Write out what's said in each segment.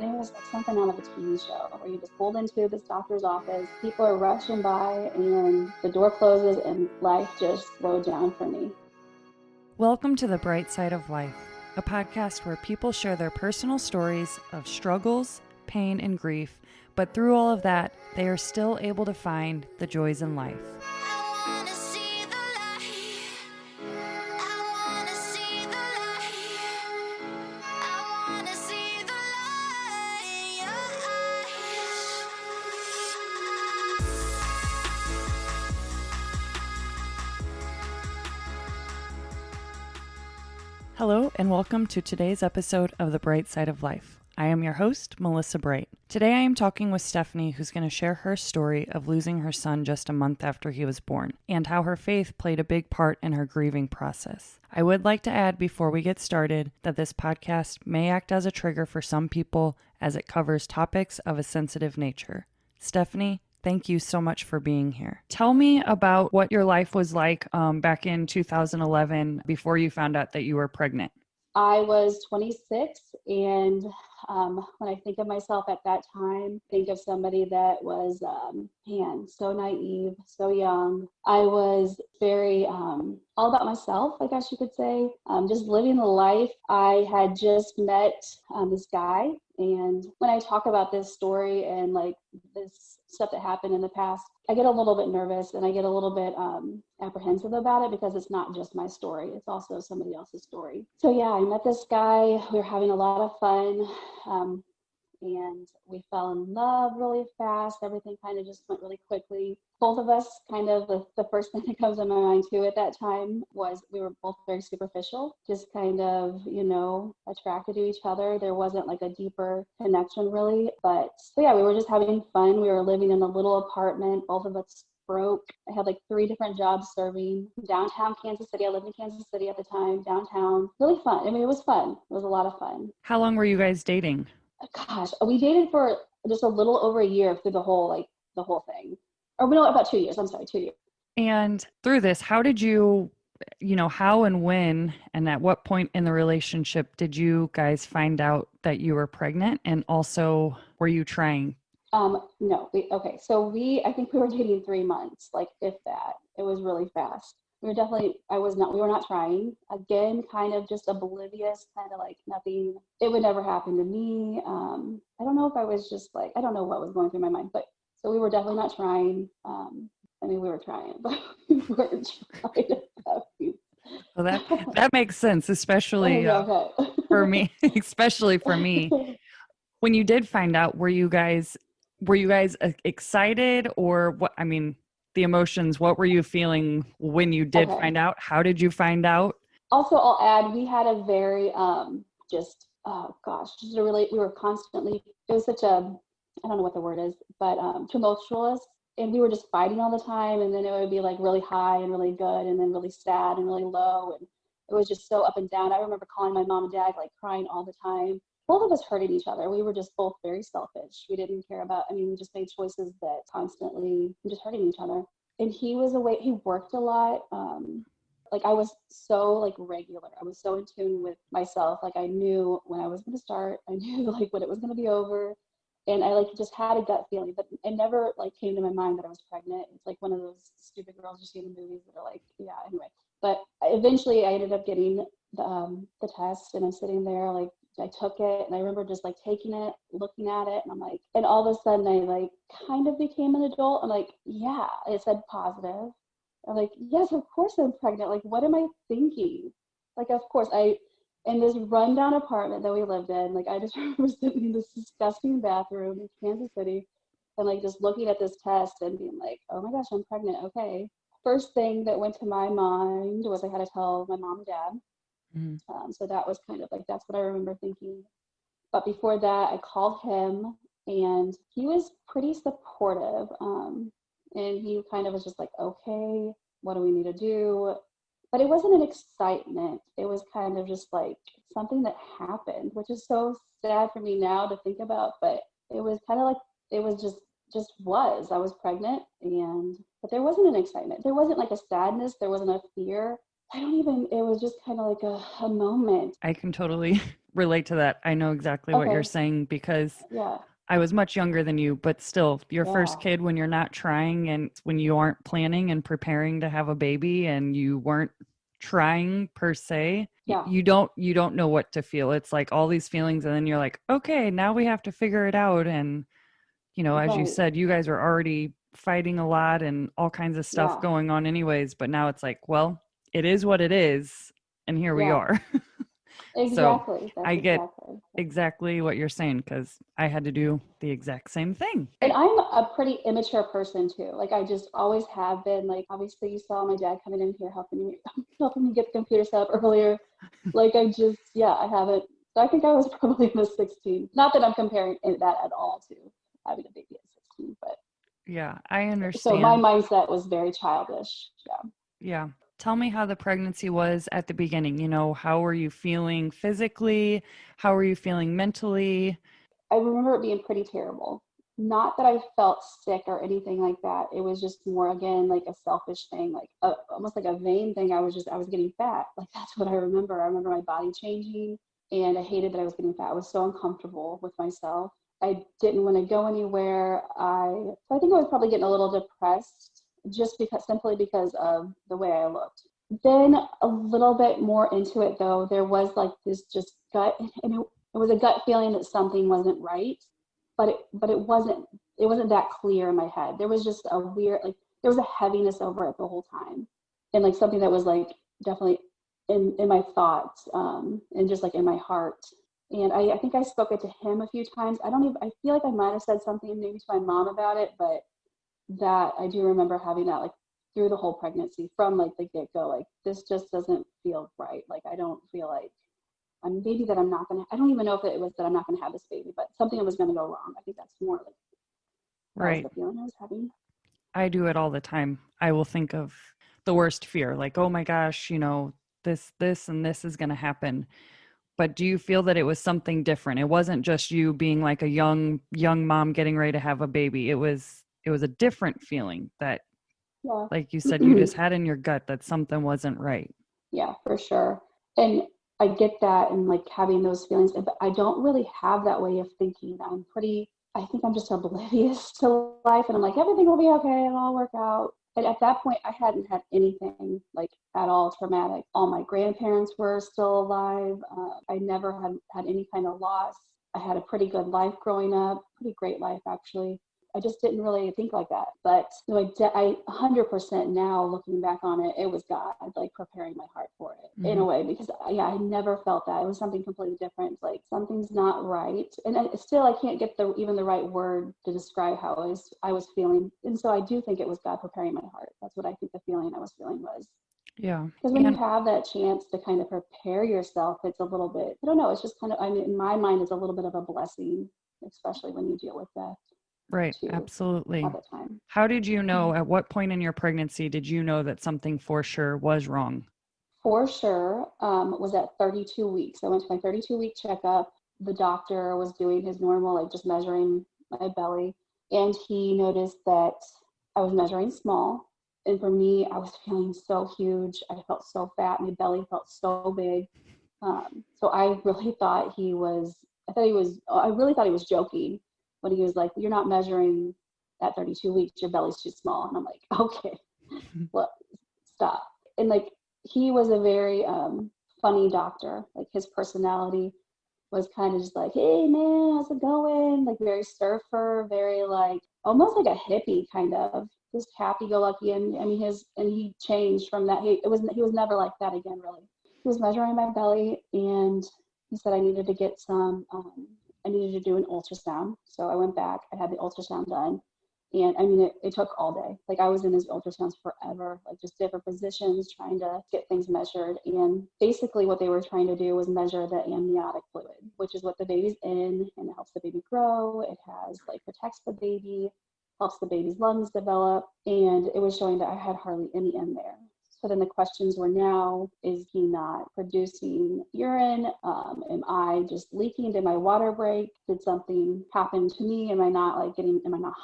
And it was like something out of a TV show where you just pulled into this doctor's office, people are rushing by, and the door closes and life just slowed down for me. Welcome to The Bright Side of Life, a podcast where people share their personal stories of struggles, pain, and grief, but through all of that, they are still able to find the joys in life. Hello, and welcome to today's episode of The Bright Side of Life. I am your host, Melissa Bright. Today I am talking with Stephanie, who's going to share her story of losing her son just a month after he was born, and how her faith played a big part in her grieving process. I would like to add before we get started that this podcast may act as a trigger for some people as it covers topics of a sensitive nature. Stephanie, thank you so much for being here. Tell me about what your life was like back in 2011 before you found out that you were pregnant. I was 26, and when I think of myself at that time, think of somebody that was, so naive, so young. I was very all about myself, I guess you could say, just living the life. I had just met this guy, and when I talk about this story and like this stuff that happened in the past, I get a little bit nervous and I get a little bit apprehensive about it because it's not just my story. It's also somebody else's story. So yeah, I met this guy. We were having a lot of fun and we fell in love really fast. Everything kind of just went really quickly. Both of us kind of, the first thing that comes to my mind too at that time was we were both very superficial, just kind of, attracted to each other. There wasn't like a deeper connection really. But so yeah, we were just having fun. We were living in a little apartment. Both of us broke. I had like 3 different jobs serving downtown Kansas City. I lived in Kansas City at the time, downtown. Really fun. I mean, it was fun. It was a lot of fun. How long were you guys dating? Gosh, we dated for just a little over a year through the whole thing. Or no, about 2 years. I'm sorry, 2 years. And through this, how did you, how and when and at what point in the relationship did you guys find out that you were pregnant? And also, were you trying? No. I think we were dating 3 months, like if that. It was really fast. We were not trying. Again, kind of just oblivious, kind of like nothing, it would never happen to me. I don't know if I was just like, I don't know what was going through my mind, but so we were definitely not trying. We were trying, but we weren't trying. Well, that makes sense, especially for me, especially for me. When you did find out, were you guys excited or what? I mean, the emotions, what were you feeling when you did find out? How did you find out? Also, I'll add, we had a very, we were constantly, it was such a, I don't know what the word is, but tumultuous. And we were just fighting all the time. And then it would be like really high and really good and then really sad and really low. And it was just so up and down. I remember calling my mom and dad, like crying all the time. Both of us hurting each other. We were just both very selfish. We didn't care about, we just made choices that constantly just hurting each other. And he was away, he worked a lot. I was so regular. I was so in tune with myself. Like I knew when I was going to start, I knew when it was going to be over. And I just had a gut feeling, but it never came to my mind that I was pregnant. It's like one of those stupid girls you see in the movies that are like, yeah, anyway. But eventually I ended up getting the test and I'm sitting there, I took it and I remember just taking it, looking at it, and I'm like, and all of a sudden I kind of became an adult. I'm like, yeah, it said positive. I'm like, yes, of course I'm pregnant. What am I thinking? Of course in this rundown apartment that we lived in, I just remember sitting in this disgusting bathroom in Kansas City and just looking at this test and being like, oh my gosh, I'm pregnant. Okay. First thing that went to my mind was I had to tell my mom and dad. Mm-hmm. So that was kind of that's what I remember thinking. But before that, I called him and he was pretty supportive. And he kind of was just like, okay, what do we need to do? But it wasn't an excitement. It was kind of just something that happened, which is so sad for me now to think about. But it was kind of it was just was. I was pregnant, but there wasn't an excitement. There wasn't a sadness. There wasn't a fear. It was just kind of a moment. I can totally relate to that. I know exactly what you're Okay. saying because Yeah. I was much younger than you, but still, your first Yeah. kid, when you're not trying and when you aren't planning and preparing to have a baby and you weren't trying per se, Yeah. you don't know what to feel. It's like all these feelings and then you're like, okay, now we have to figure it out. And as you Right. said, you guys are already fighting a lot and all kinds of stuff Yeah. going on anyways, but now it's like, well, it is what it is and here we Yeah. are. So Exactly. That's I get exactly. exactly what you're saying because I had to do the exact same thing. And I'm a pretty immature person too. Like I just always have been. Like obviously you saw my dad coming in here helping me helping me get the computer set up earlier. Like I just I haven't. I think I was probably in the 16. Not that I'm comparing that at all to having a baby at 16, but Yeah, I so my understand. mindset was very childish. Yeah. Yeah. Tell me how the pregnancy was at the beginning. How were you feeling physically? How were you feeling mentally? I remember it being pretty terrible. Not that I felt sick or anything like that. It was just more, again, like a selfish thing, like almost like a vain thing. I was getting fat. Like that's what I remember. I remember my body changing and I hated that I was getting fat. I was so uncomfortable with myself. I didn't want to go anywhere. So I think I was probably getting a little depressed simply because of the way I looked. Then a little bit more into it though, there was like this just gut, and it was a gut feeling that something wasn't right, but it wasn't that clear in my head. There was just a weird, like there was a heaviness over it the whole time, and like something that was like definitely in my thoughts, and just like in my heart. And I think I spoke it to him a few times. I feel like I might have said something maybe to my mom about it, but that I do remember having that like through the whole pregnancy from like the get-go, like this just doesn't feel right. Like I don't feel like maybe that I'm not gonna. I don't even know if it was that I'm not gonna have this baby, but something was gonna go wrong. I think that's more like that was Right. the feeling I was having. I do it all the time. I will think of the worst fear, like, oh my gosh, this and this is going to happen. But do you feel that it was something different? It wasn't just you being like a young mom getting ready to have a baby. It was a different feeling that, Yeah. like you said, you just had in your gut that something wasn't right. Yeah, for sure. And I get that and like having those feelings, but I don't really have that way of thinking. I think I'm just oblivious to life and I'm like, everything will be okay, it'll all work out. And at that point, I hadn't had anything like at all traumatic. All my grandparents were still alive. I never had any kind of loss. I had a pretty good life growing up, pretty great life actually. I just didn't really think like that. But I 100% now looking back on it, it was God like preparing my heart for it in Hmm. a way because I never felt that. It was something completely different. Like something's not right, and still I can't get even the right word to describe how I was feeling. And so I do think it was God preparing my heart. That's what I think the feeling I was feeling was. Yeah. Because when you And have that chance to kind of prepare yourself, it's a little bit, I don't know, it's just kind of, I mean, in my mind, it's a little bit of a blessing, especially when you deal with that right, too all absolutely. the time. How did you Mhm. know, at what point in your pregnancy did you know that something for sure was wrong? For sure, was at 32 weeks. I went to my 32-week checkup. The doctor was doing his normal, like just measuring my belly, and he noticed that I was measuring small. And for me, I was feeling so huge. I felt so fat. My belly felt so big. So I really thought I really thought he was joking when he was like, "You're not measuring at 32 weeks. Your belly's too small." And I'm like, "Okay, well, stop." And like he was a very funny doctor. Like his personality was kind of just like, "Hey man, how's it going?" Like very surfer, very like almost like a hippie kind of, just happy-go-lucky. And I mean he changed from that. He was never like that again, really. He was measuring my belly and he said I needed to do an ultrasound. So I went back. I had the ultrasound done. And I mean, it took all day. Like I was in these ultrasounds forever, like just different positions, trying to get things measured. And basically, what they were trying to do was measure the amniotic fluid, which is what the baby's in, and it helps the baby grow. It has like protects the baby, helps the baby's lungs develop, and it was showing that I had hardly any in there. So then the questions were now, is he not producing urine? Am I just leaking? Did my water break? Did something happen to me? Am I not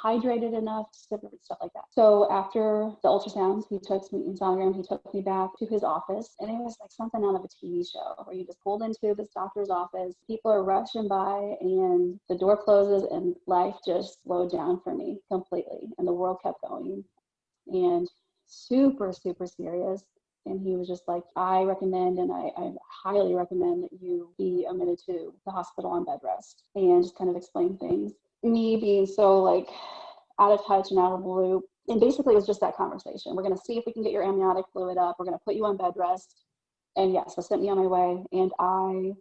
hydrated enough? Stuff like that. So after the ultrasounds, sonogram, he took me back to his office, and it was like something out of a TV show where you just pulled into this doctor's office, people are rushing by, and the door closes, and life just slowed down for me completely, and the world kept going. And super, super serious. And he was just like, I recommend, and I highly recommend that you be admitted to the hospital on bed rest, and just kind of explain things. Me being so like out of touch and out of the loop. And basically it was just that conversation. We're going to see if we can get your amniotic fluid up. We're going to put you on bed rest. And yes, so sent me on my way. And I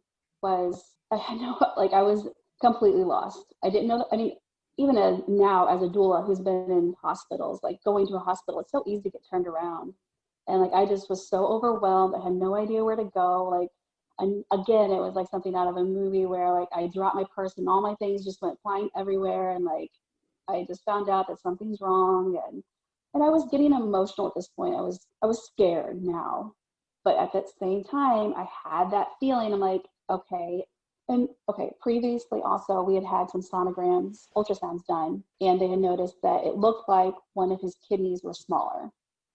was completely lost. I didn't know that. I mean, even now as a doula who's been in hospitals, like going to a hospital, it's so easy to get turned around. And like, I just was so overwhelmed. I had no idea where to go. Like, and again, it was like something out of a movie where like I dropped my purse and all my things just went flying everywhere. And like, I just found out that something's wrong. And I was getting emotional at this point. I was scared now. But at that same time, I had that feeling. I'm like, okay. And okay, previously also we had some sonograms, ultrasounds done, and they had noticed that it looked like one of his kidneys were smaller.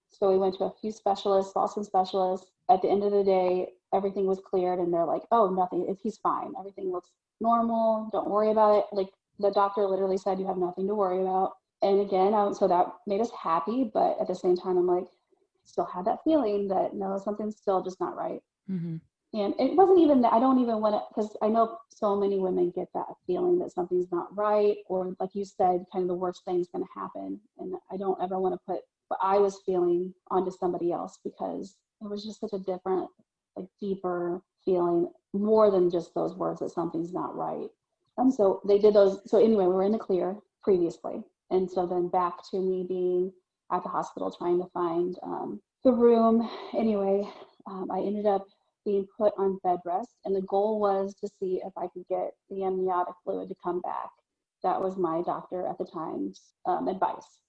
So we went to a few specialists, saw some specialists. At the end of the day, everything was cleared, and they're like, oh, nothing, he's fine. Everything looks normal. Don't worry about it. Like the doctor literally said, you have nothing to worry about. And again, so that made us happy, but at the same time, I'm like, still had that feeling that no, something's still just not right. Mm-hmm. And it wasn't even that I don't even want to, because I know so many women get that feeling that something's not right, or like you said, kind of the worst thing's going to happen. And I don't ever want to put what I was feeling onto somebody else, because it was just such a different, like deeper feeling, more than just those words that something's not right. And so they did those. So anyway, we were in the clear previously. And so then back to me being at the hospital trying to find the room. Anyway, I ended up being put on bed rest, and the goal was to see if I could get the amniotic fluid to come back. That was my doctor at the time's advice.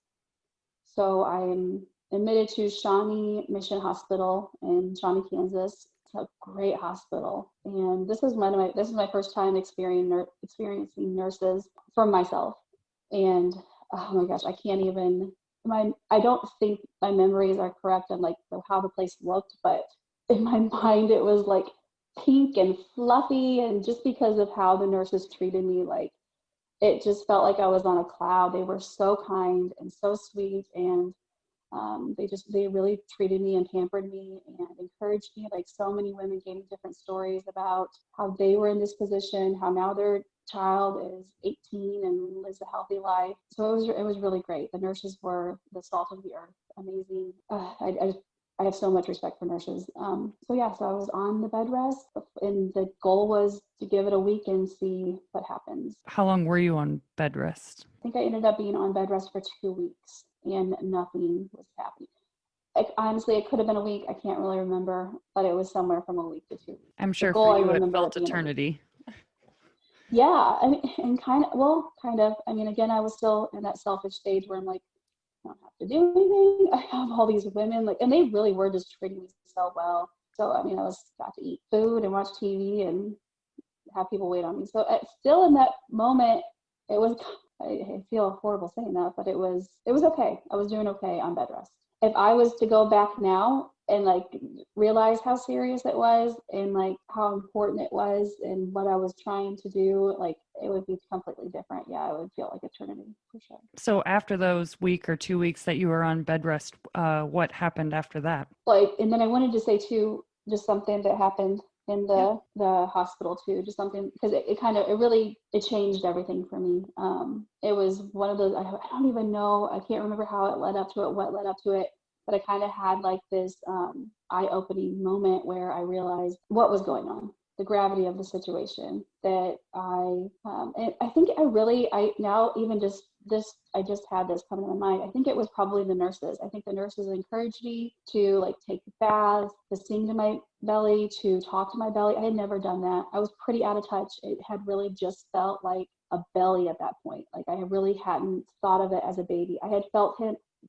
So I'm admitted to Shawnee Mission Hospital in Shawnee, Kansas. It's a great hospital, and this is my first time experiencing nurses for myself. And oh my gosh, I can't even. I don't think my memories are correct on like how the place looked, but in my mind it was like pink and fluffy, and just because of how the nurses treated me, like it just felt like I was on a cloud. They were so kind and so sweet, and they really treated me and pampered me and encouraged me. Like so many women gave me different stories about how they were in this position, how now their child is 18 and lives a healthy life. So it was really great. The nurses were the salt of the earth, amazing. I have so much respect for nurses. So I was on the bed rest, and the goal was to give it a week and see what happens. How long were you on bed rest? I think I ended up being on bed rest for 2 weeks, and nothing was happening. Honestly, it could have been a week. I can't really remember, but it was somewhere from a week to 2 weeks. I'm sure for you it felt eternity. Yeah, I mean, and kind of. I mean, again, I was still in that selfish stage where I'm like, I don't have to do anything. I have all these women, like, and they really were just treating me so well. So, I mean, I got to eat food and watch TV and have people wait on me. So still in that moment, it was, I feel horrible saying that, but it was okay. I was doing okay on bed rest. If I was to go back now and like realize how serious it was and like how important it was and what I was trying to do, like it would be completely different. Yeah, it would feel like eternity for sure. So after those week or 2 weeks that you were on bed rest, what happened after that? And then I wanted to say too, just something that happened in the hospital too, just something, because it changed everything for me. It was one of those, I don't even know, I can't remember how it led up to it, what led up to it, but I kind of had like this eye-opening moment where I realized what was going on, the gravity of the situation, that and I think I just had this come to my mind. I think it was probably the nurses. I think the nurses encouraged me to like take baths, to sing to my belly, to talk to my belly. I had never done that. I was pretty out of touch. It had really just felt like a belly at that point. Like I really hadn't thought of it as a baby. I had felt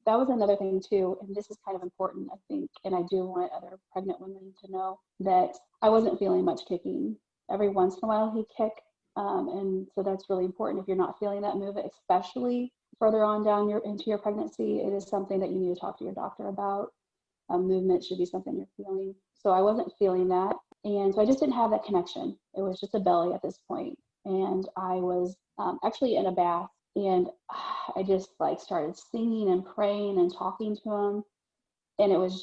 that was another thing too, and this is kind of important, I think, and I do want other pregnant women to know that I wasn't feeling much kicking. Every once in a while he'd kick, and so that's really important. If you're not feeling that, move it, especially further on down into your pregnancy. It is something that you need to talk to your doctor about. Movement should be something you're feeling. So I wasn't feeling that, and so I just didn't have that connection. It was just a belly at this point, and I was actually in a bath, and I just like started singing and praying and talking to him, and it was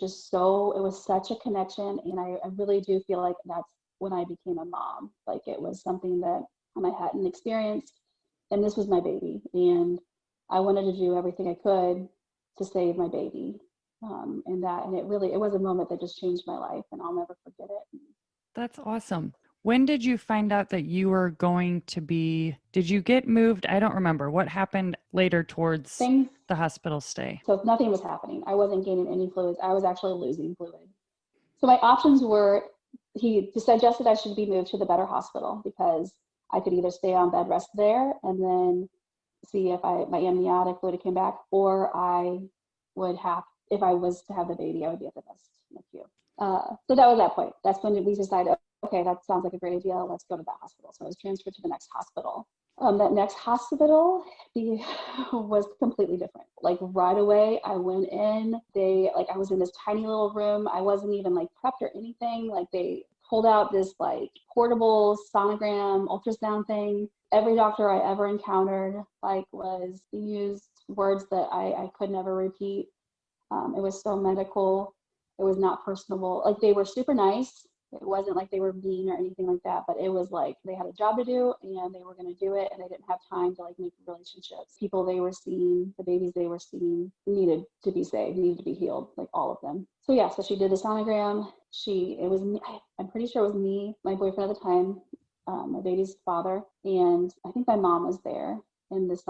such a connection, and I really do feel like that's when I became a mom. Like it was something that I hadn't experienced, and this was my baby, and I wanted to do everything I could to save my baby. And it was a moment that just changed my life, and I'll never forget it. That's awesome. When did you find out that you were going to be, did you get moved? I don't remember. What happened later towards the hospital stay? So nothing was happening. I wasn't gaining any fluids. I was actually losing fluid. So my options were, he suggested I should be moved to the better hospital because I could either stay on bed rest there and then see if my amniotic fluid came back, or I would have, if I was to have the baby, I would be at the best NICU. So that was that point. That's when we decided, okay, that sounds like a great idea. Let's go to that hospital. So I was transferred to the next hospital. That next hospital was completely different. Like right away, I went in. I was in this tiny little room. I wasn't even like prepped or anything. Like they pulled out this like portable sonogram ultrasound thing. Every doctor I ever encountered used words that I could never repeat. It was so medical. It was not personable. Like they were super nice. It wasn't like they were mean or anything like that, but it was like they had a job to do and they were going to do it, and they didn't have time to like make relationships. People they were seeing, the babies they were seeing needed to be saved, needed to be healed, like all of them. So yeah, so she did the sonogram. I'm pretty sure it was me, my boyfriend at the time, my baby's father, and I think my mom was there in this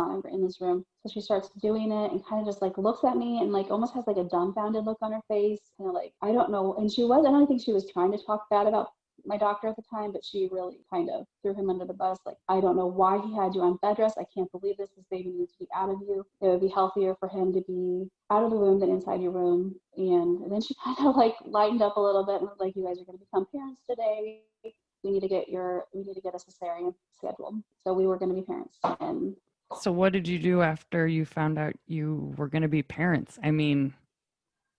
room. So she starts doing it and kind of just like looks at me and like almost has like a dumbfounded look on her face, kind of like, I don't know. And I don't think she was trying to talk bad about my doctor at the time, but she really kind of threw him under the bus. Like, I don't know why he had you on bed rest. I can't believe this. This baby needs to be out of you. It would be healthier for him to be out of the womb than inside your room. And then she kind of like lightened up a little bit and was like, you guys are going to become parents today. We need to get a cesarean scheduled. So we were going to be parents. And so what did you do after you found out you were going to be parents? I mean,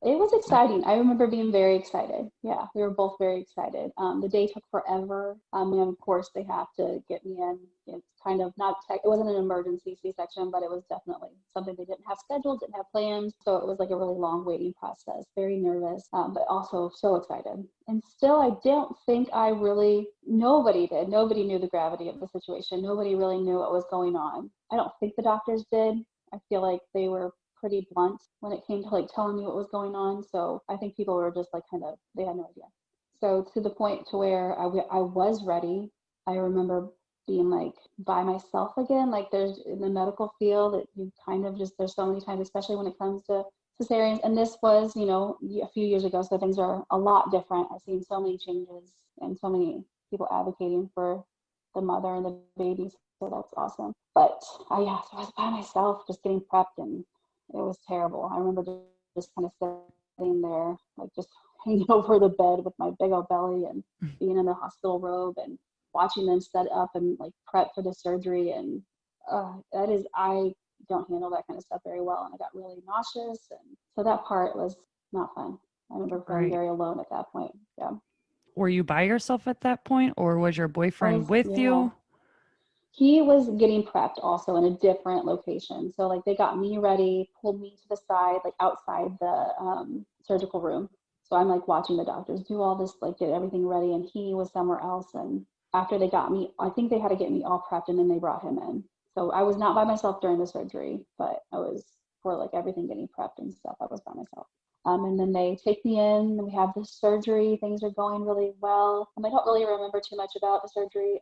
it was exciting. I remember being very excited. Yeah, we were both very excited. The day took forever. And of course, they have to get me in. It's kind of it wasn't an emergency C-section, but it was definitely something they didn't have scheduled, didn't have plans. So it was like a really long waiting process, very nervous, but also so excited. And still, I don't think nobody did. Nobody knew the gravity of the situation. Nobody really knew what was going on. I don't think the doctors did. I feel like they were pretty blunt when it came to like telling me what was going on. So I think people were just like they had no idea. So to the point to where I was ready. I remember being like by myself again. Like there's in the medical field that you kind of just, there's so many times, especially when it comes to cesareans. And this was, a few years ago. So things are a lot different. I've seen so many changes and so many people advocating for the mother and the babies. So that's awesome. But so I was by myself just getting prepped, and it was terrible. I remember just kind of sitting there, like just hanging over the bed with my big old belly and being in the hospital robe and watching them set up and like prep for the surgery. And I don't handle that kind of stuff very well. And I got really nauseous. And so that part was not fun. I remember feeling very alone at that point. Yeah. Were you by yourself at that point, or was your boyfriend with you? He was getting prepped also in a different location. So like they got me ready, pulled me to the side, like outside the surgical room. So I'm like watching the doctors do all this, like get everything ready. And he was somewhere else. And after they got me, I think they had to get me all prepped, and then they brought him in. So I was not by myself during the surgery, but I was for like everything getting prepped and stuff. I was by myself. And then they take me in, and we have the surgery. Things are going really well. I don't really remember too much about the surgery.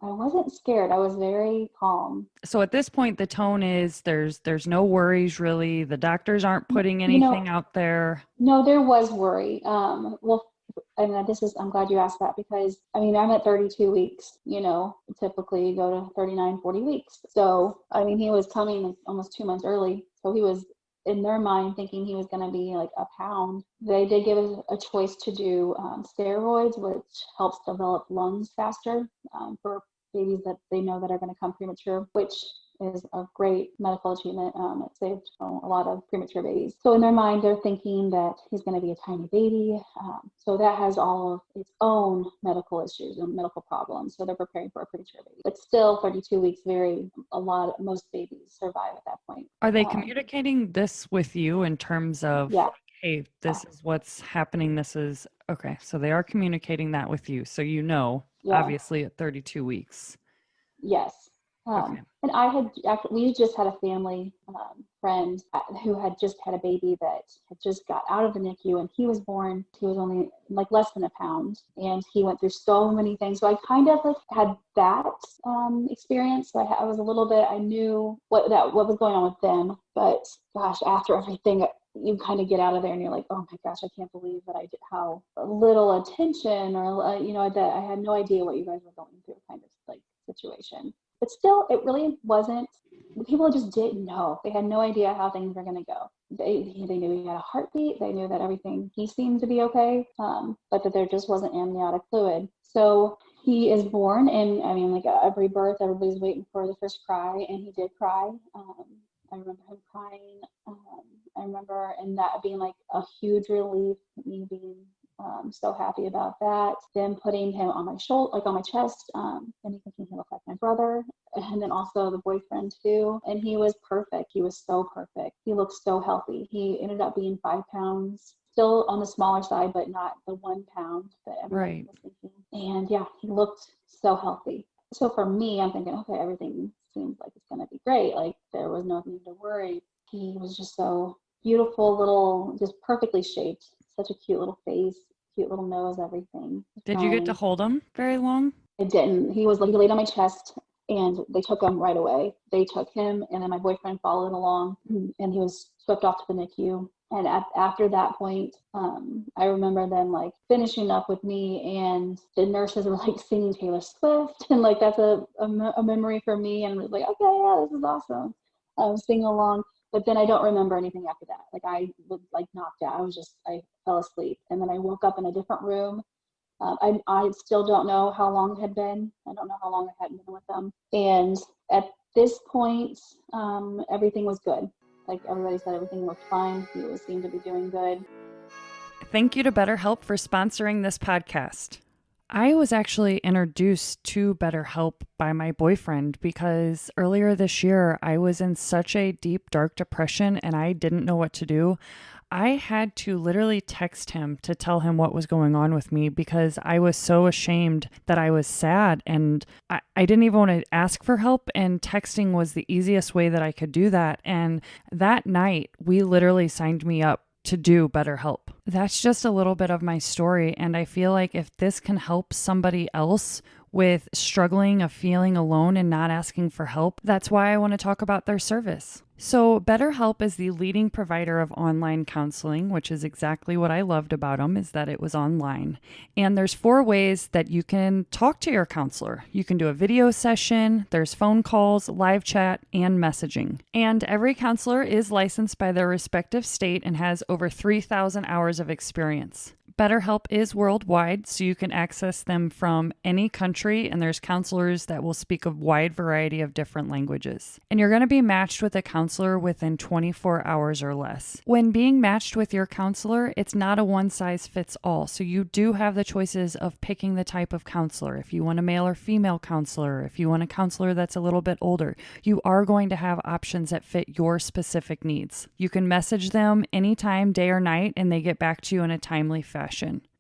I wasn't scared. I was very calm. So at this point, the tone is there's no worries really. The doctors aren't putting anything out there. No, there was worry. I'm glad you asked that, because I'm at 32 weeks, typically you go to 39, 40 weeks. So, he was coming like almost 2 months early. So he was in their mind thinking he was going to be like a pound. They did give us a choice to do steroids, which helps develop lungs faster for babies that they know that are going to come premature, which is a great medical achievement. It saved a lot of premature babies. So in their mind, they're thinking that he's going to be a tiny baby. So that has all of its own medical issues and medical problems. So they're preparing for a premature baby. But still, 32 weeks most babies survive at that point. Are they communicating this with you in terms of, yeah. hey, this is what's happening? This is, okay. So they are communicating that with you. So obviously at 32 weeks. Yes. Okay. And we just had a family friend who had just had a baby that had just got out of the NICU, and he was born. He was only like less than a pound, and he went through so many things. So I kind of like had that experience. So I was a little bit. I knew what was going on with them, but gosh, after everything, you kind of get out of there and you're like, oh my gosh, I can't believe that I did how little attention or that I had no idea what you guys were going through kind of like situation. But still, it really wasn't, people just didn't know. They had no idea how things were going to go. They knew he had a heartbeat. They knew that he seemed to be okay, but that there just wasn't amniotic fluid. So he is born, and I mean, like every birth, everybody's waiting for the first cry, and he did cry. I remember him crying. I remember, and that being like a huge relief, me being so happy about that. Then putting him on my shoulder, like on my chest, and he thinking he looked like my brother. And then also the boyfriend too. And he was perfect. He was so perfect. He looked so healthy. He ended up being 5 pounds, still on the smaller side, but not the 1 pound that everybody was thinking. And yeah, he looked so healthy. So for me, I'm thinking, okay, everything seems like it's going to be great. Like there was nothing to worry. He was just so beautiful, little, just perfectly shaped. Such a cute little face, cute little nose, everything. Did you get to hold him very long? I didn't. He laid on my chest, and they took him right away. They took him, and then my boyfriend followed along, and he was swept off to the NICU. And after that point, I remember them like finishing up with me, and the nurses were like singing Taylor Swift, and like that's a memory for me. And I was like, okay, yeah, this is awesome. Singing along. But then I don't remember anything after that. Like I was like knocked out. I fell asleep, and then I woke up in a different room. I still don't know how long it had been. I don't know how long I hadn't been with them. And at this point, everything was good. Like everybody said, everything looked fine. He seemed to be doing good. Thank you to BetterHelp for sponsoring this podcast. I was actually introduced to BetterHelp by my boyfriend because earlier this year I was in such a deep, dark depression and I didn't know what to do. I had to literally text him to tell him what was going on with me because I was so ashamed that I was sad, and I didn't even want to ask for help, and texting was the easiest way that I could do that. And that night, we literally signed me up to do BetterHelp. That's just a little bit of my story, and I feel like if this can help somebody else with struggling of feeling alone and not asking for help, that's why I want to talk about their service. So BetterHelp is the leading provider of online counseling, which is exactly what I loved about them, is that it was online. And there's 4 ways that you can talk to your counselor. You can do a video session, there's phone calls, live chat, and messaging. And every counselor is licensed by their respective state and has over 3,000 hours of experience. BetterHelp is worldwide, so you can access them from any country, and there's counselors that will speak a wide variety of different languages. And you're going to be matched with a counselor within 24 hours or less. When being matched with your counselor, it's not a one-size-fits-all, so you do have the choices of picking the type of counselor. If you want a male or female counselor, if you want a counselor that's a little bit older, you are going to have options that fit your specific needs. You can message them anytime, day or night, and they get back to you in a timely fashion.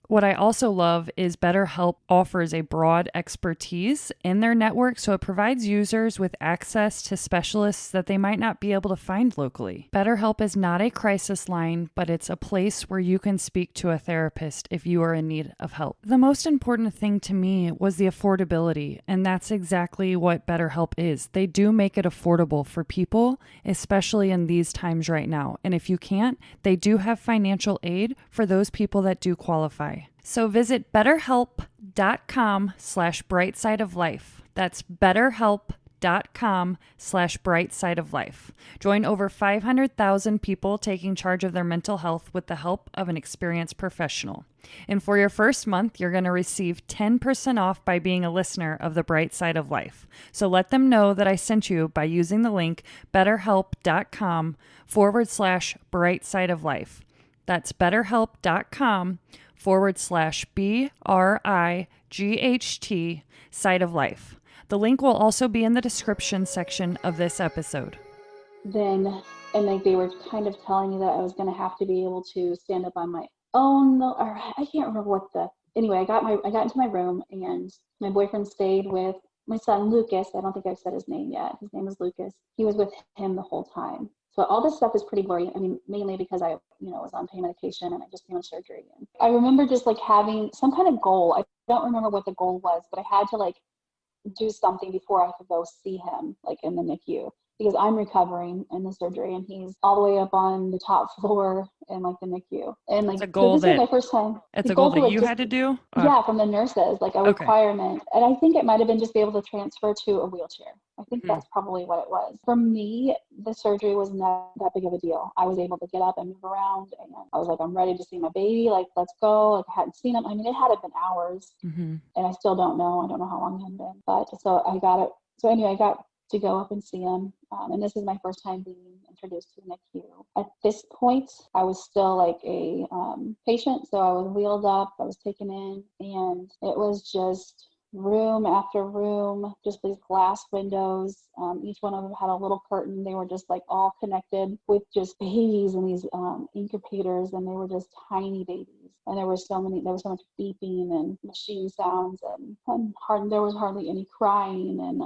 What I also love is BetterHelp offers a broad expertise in their network, so it provides users with access to specialists that they might not be able to find locally. BetterHelp is not a crisis line, but it's a place where you can speak to a therapist if you are in need of help. The most important thing to me was the affordability, and that's exactly what BetterHelp is. They do make it affordable for people, especially in these times right now. And if you can't, they do have financial aid for those people that do qualify. So visit betterhelp.com/brightsideoflife. That's betterhelp, betterhelp.com/brightsideoflife. Join over 500,000 people taking charge of their mental health with the help of an experienced professional. And for your first month, you're going to receive 10% off by being a listener of The Bright Side of Life. So let them know that I sent you by using the link betterhelp.com/brightsideoflife. That's betterhelp.com/BRIGHT side of life. The link will also be in the description section of this episode. Then, and like they were kind of telling me that I was going to have to be able to stand up on my own, or I can't remember anyway, I got into my room, and my boyfriend stayed with my son, Lucas. I don't think I've said his name yet. His name is Lucas. He was with him the whole time. So all this stuff is pretty blurry. I mean, mainly because I, was on pain medication and I just came out of surgery. And I remember just like having some kind of goal. I don't remember what the goal was, but I had to like do something before I could go see him, like in the NICU, because I'm recovering in the surgery and he's all the way up on the top floor in like the NICU. And like, it's a goal this is my first time. It's a goal that you had to do? Yeah, from the nurses, like a requirement. And I think it might've been just be able to transfer to a wheelchair. I think that's probably what it was. For me, the surgery was not that big of a deal. I was able to get up and move around, and I was like, I'm ready to see my baby. Like, let's go. Like, I hadn't seen him. I mean, it had been hours, and I still don't know. I don't know how long it had been. But so I got it. So anyway, I got to go up and see him. And this is my first time being introduced to the NICU. At this point, I was still like a patient. So I was wheeled up, I was taken in, and it was just room after room, just these glass windows. Each one of them had a little curtain. They were just like all connected with just babies and these incubators, and they were just tiny babies. And there was so much beeping and machine sounds, and there was hardly any crying. And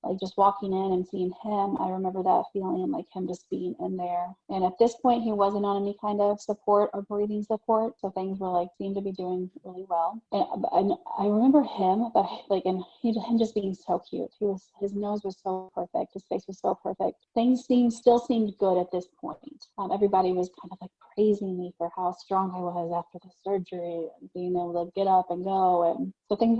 like just walking in and seeing him, I remember that feeling, like him just being in there. And at this point, he wasn't on any kind of support or breathing support, so things were like seemed to be doing really well. And I remember him, but like, and him just being so cute. His nose was so perfect, his face was so perfect. Things still seemed good at this point. Everybody was kind of like praising me for how strong I was after the surgery and being able to get up and go. And so things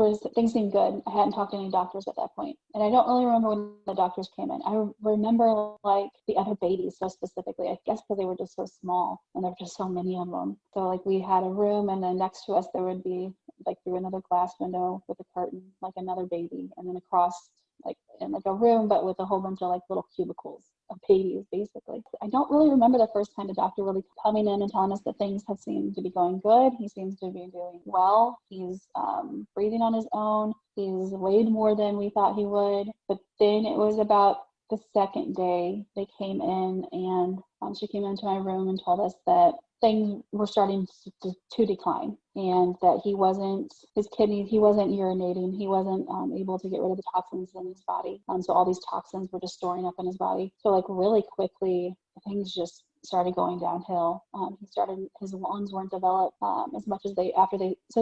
seemed good. I hadn't talked to any doctors at that point. And I don't really remember when the doctors came in. I remember like the other babies so specifically, I guess because they were just so small and there were just so many of them. So like we had a room, and then next to us there would be like through another glass window with a curtain, like another baby, and then across like in like a room, but with a whole bunch of like little cubicles of babies, basically. I don't really remember the first time the doctor really coming in and telling us that things had seemed to be going good. He seems to be doing well. He's breathing on his own. He's weighed more than we thought he would. But then it was about the second day they came in, and she came into my room and told us that things were starting to decline, and that he wasn't urinating, he wasn't able to get rid of the toxins in his body. So all these toxins were just storing up in his body. So like really quickly, things just started going downhill. His lungs weren't developed as much as they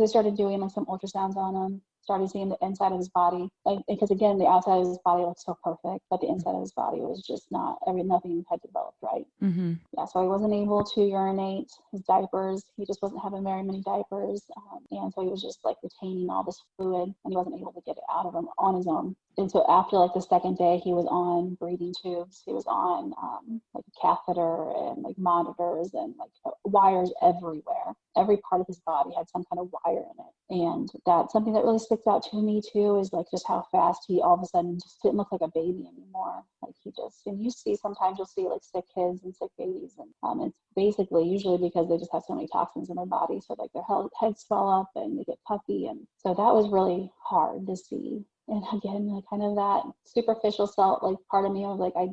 started doing like some ultrasounds on him, started seeing the inside of his body, because again, the outside of his body looked so perfect, but the inside of his body was just nothing had developed right. Yeah, so he wasn't able to urinate. His diapers, he just wasn't having very many diapers, and so he was just like retaining all this fluid, and he wasn't able to get it out of him on his own. And so after like the second day, he was on breathing tubes. He was on like a catheter and like monitors and like wires everywhere. Every part of his body had some kind of wire in it. And that's something that really sticks out to me too, is like just how fast he all of a sudden just didn't look like a baby anymore. Like sometimes you'll see like sick kids and sick babies, and it's basically usually because they just have so many toxins in their body. So like their heads swell up and they get puffy. And so that was really hard to see. And again, like kind of that superficial self, like part of me was like, I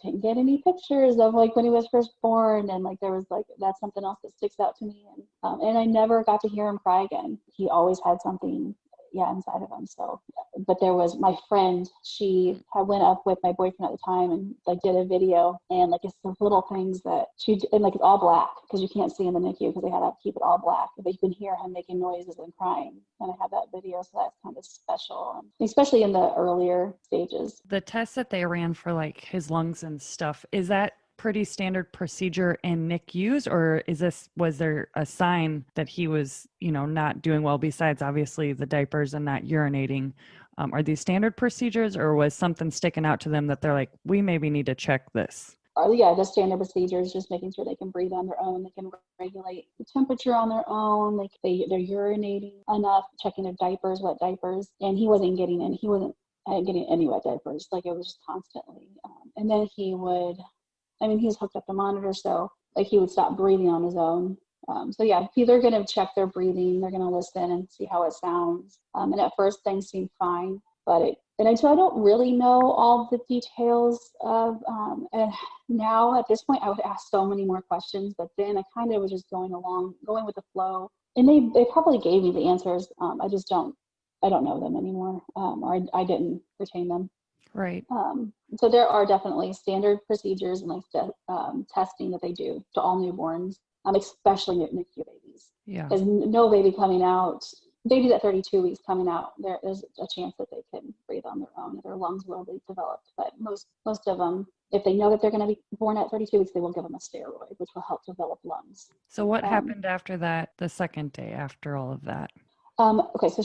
didn't get any pictures of like when he was first born, and like there was like that's something else that sticks out to me. And I never got to hear him cry again. He always had something inside of him. So, but there was my friend, she had went up with my boyfriend at the time and like did a video, and like it's the little things that and like it's all black because you can't see in the NICU because they had to keep it all black, but you can hear him making noises and crying. And I have that video, so that's kind of special, especially in the earlier stages. The tests that they ran for like his lungs and stuff, is that pretty standard procedure in NICUs, or was there a sign that he was, not doing well besides obviously the diapers and not urinating? Are these standard procedures, or was something sticking out to them that they're like, we maybe need to check this? Yeah, the standard procedures, just making sure they can breathe on their own, they can regulate the temperature on their own, like they're urinating enough, checking their diapers, wet diapers, and he wasn't getting any wet diapers, like it was just constantly. And then he was hooked up to monitor, so like he would stop breathing on his own. So yeah, they're going to check their breathing, they're going to listen and see how it sounds. And at first things seemed fine, and so I don't really know all the details of, and now at this point I would ask so many more questions, but then I kind of was just going with the flow. And they probably gave me the answers. I don't know them anymore, or I didn't retain them. Right. So there are definitely standard procedures and testing that they do to all newborns, especially NICU babies. Yeah. Because no babies at 32 weeks coming out, there's a chance that they can breathe on their own. Their lungs will be developed, but most of them, if they know that they're going to be born at 32 weeks, they will give them a steroid, which will help develop lungs. So what happened after that, the second day after all of that? Okay, so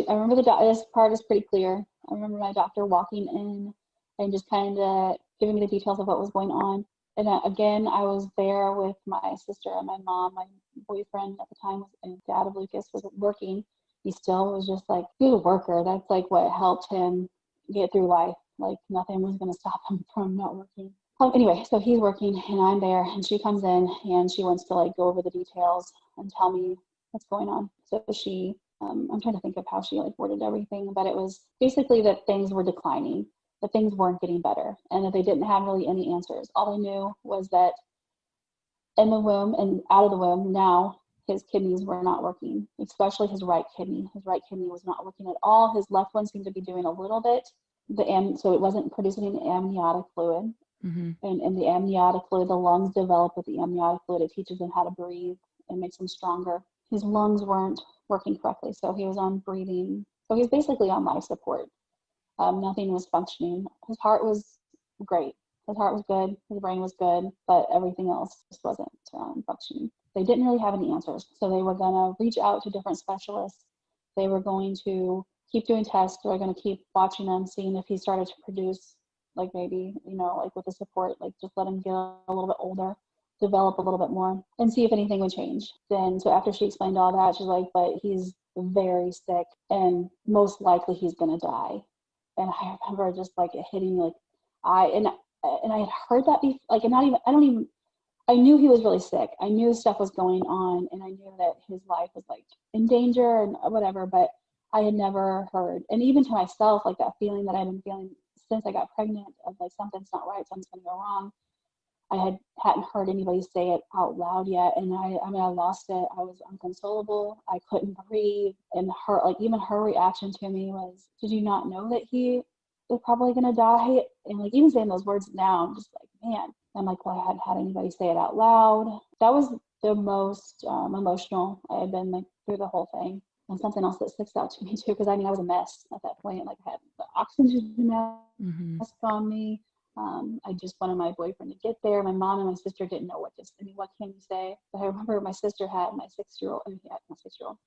I remember this part is pretty clear. I remember my doctor walking in and just kind of giving me the details of what was going on. And again, I was there with my sister and my mom. My boyfriend at the time, and dad of Lucas, was working. He still was just like, he was a worker. That's like what helped him get through life. Like nothing was going to stop him from not working. Anyway, so he's working and I'm there, and she comes in and she wants to like go over the details and tell me what's going on. So I'm trying to think of how she like worded everything, but it was basically that things were declining, that things weren't getting better, and that they didn't have really any answers. All I knew was that in the womb and out of the womb, now his kidneys were not working, especially his right kidney. His right kidney was not working at all. His left one seemed to be doing a little bit, so it wasn't producing any amniotic fluid. Mm-hmm. And in the amniotic fluid, the lungs develop with the amniotic fluid. It teaches them how to breathe and makes them stronger. His lungs weren't working correctly, so he was on breathing. So he's basically on life support. Nothing was functioning. His heart was great. His heart was good. His brain was good, but everything else just wasn't functioning. They didn't really have any answers, so they were going to reach out to different specialists. They were going to keep doing tests. They were going to keep watching him, seeing if he started to produce, like maybe, like with the support, like just let him get a little bit older, develop a little bit more, and see if anything would change. Then, so after she explained all that, she's like, but he's very sick and most likely he's going to die. And I remember just like it hitting me, like I had heard that before, like, and I knew he was really sick. I knew stuff was going on, and I knew that his life was like in danger and whatever, but I had never heard, and even to myself, like that feeling that I've been feeling since I got pregnant of like something's not right, something's going to go wrong. I hadn't heard anybody say it out loud yet, and I lost it. I was inconsolable. I couldn't breathe, and even her reaction to me was, "Did you not know that he was probably going to die?" And like even saying those words now, I'm just like, man. I'm like, well, I hadn't had anybody say it out loud. That was the most emotional I had been like through the whole thing. And something else that sticks out to me too, because I was a mess at that point. Like I had the oxygen mask on me. I just wanted my boyfriend to get there. My mom and my sister didn't know what can you say? But I remember my sister had my 6-year-old,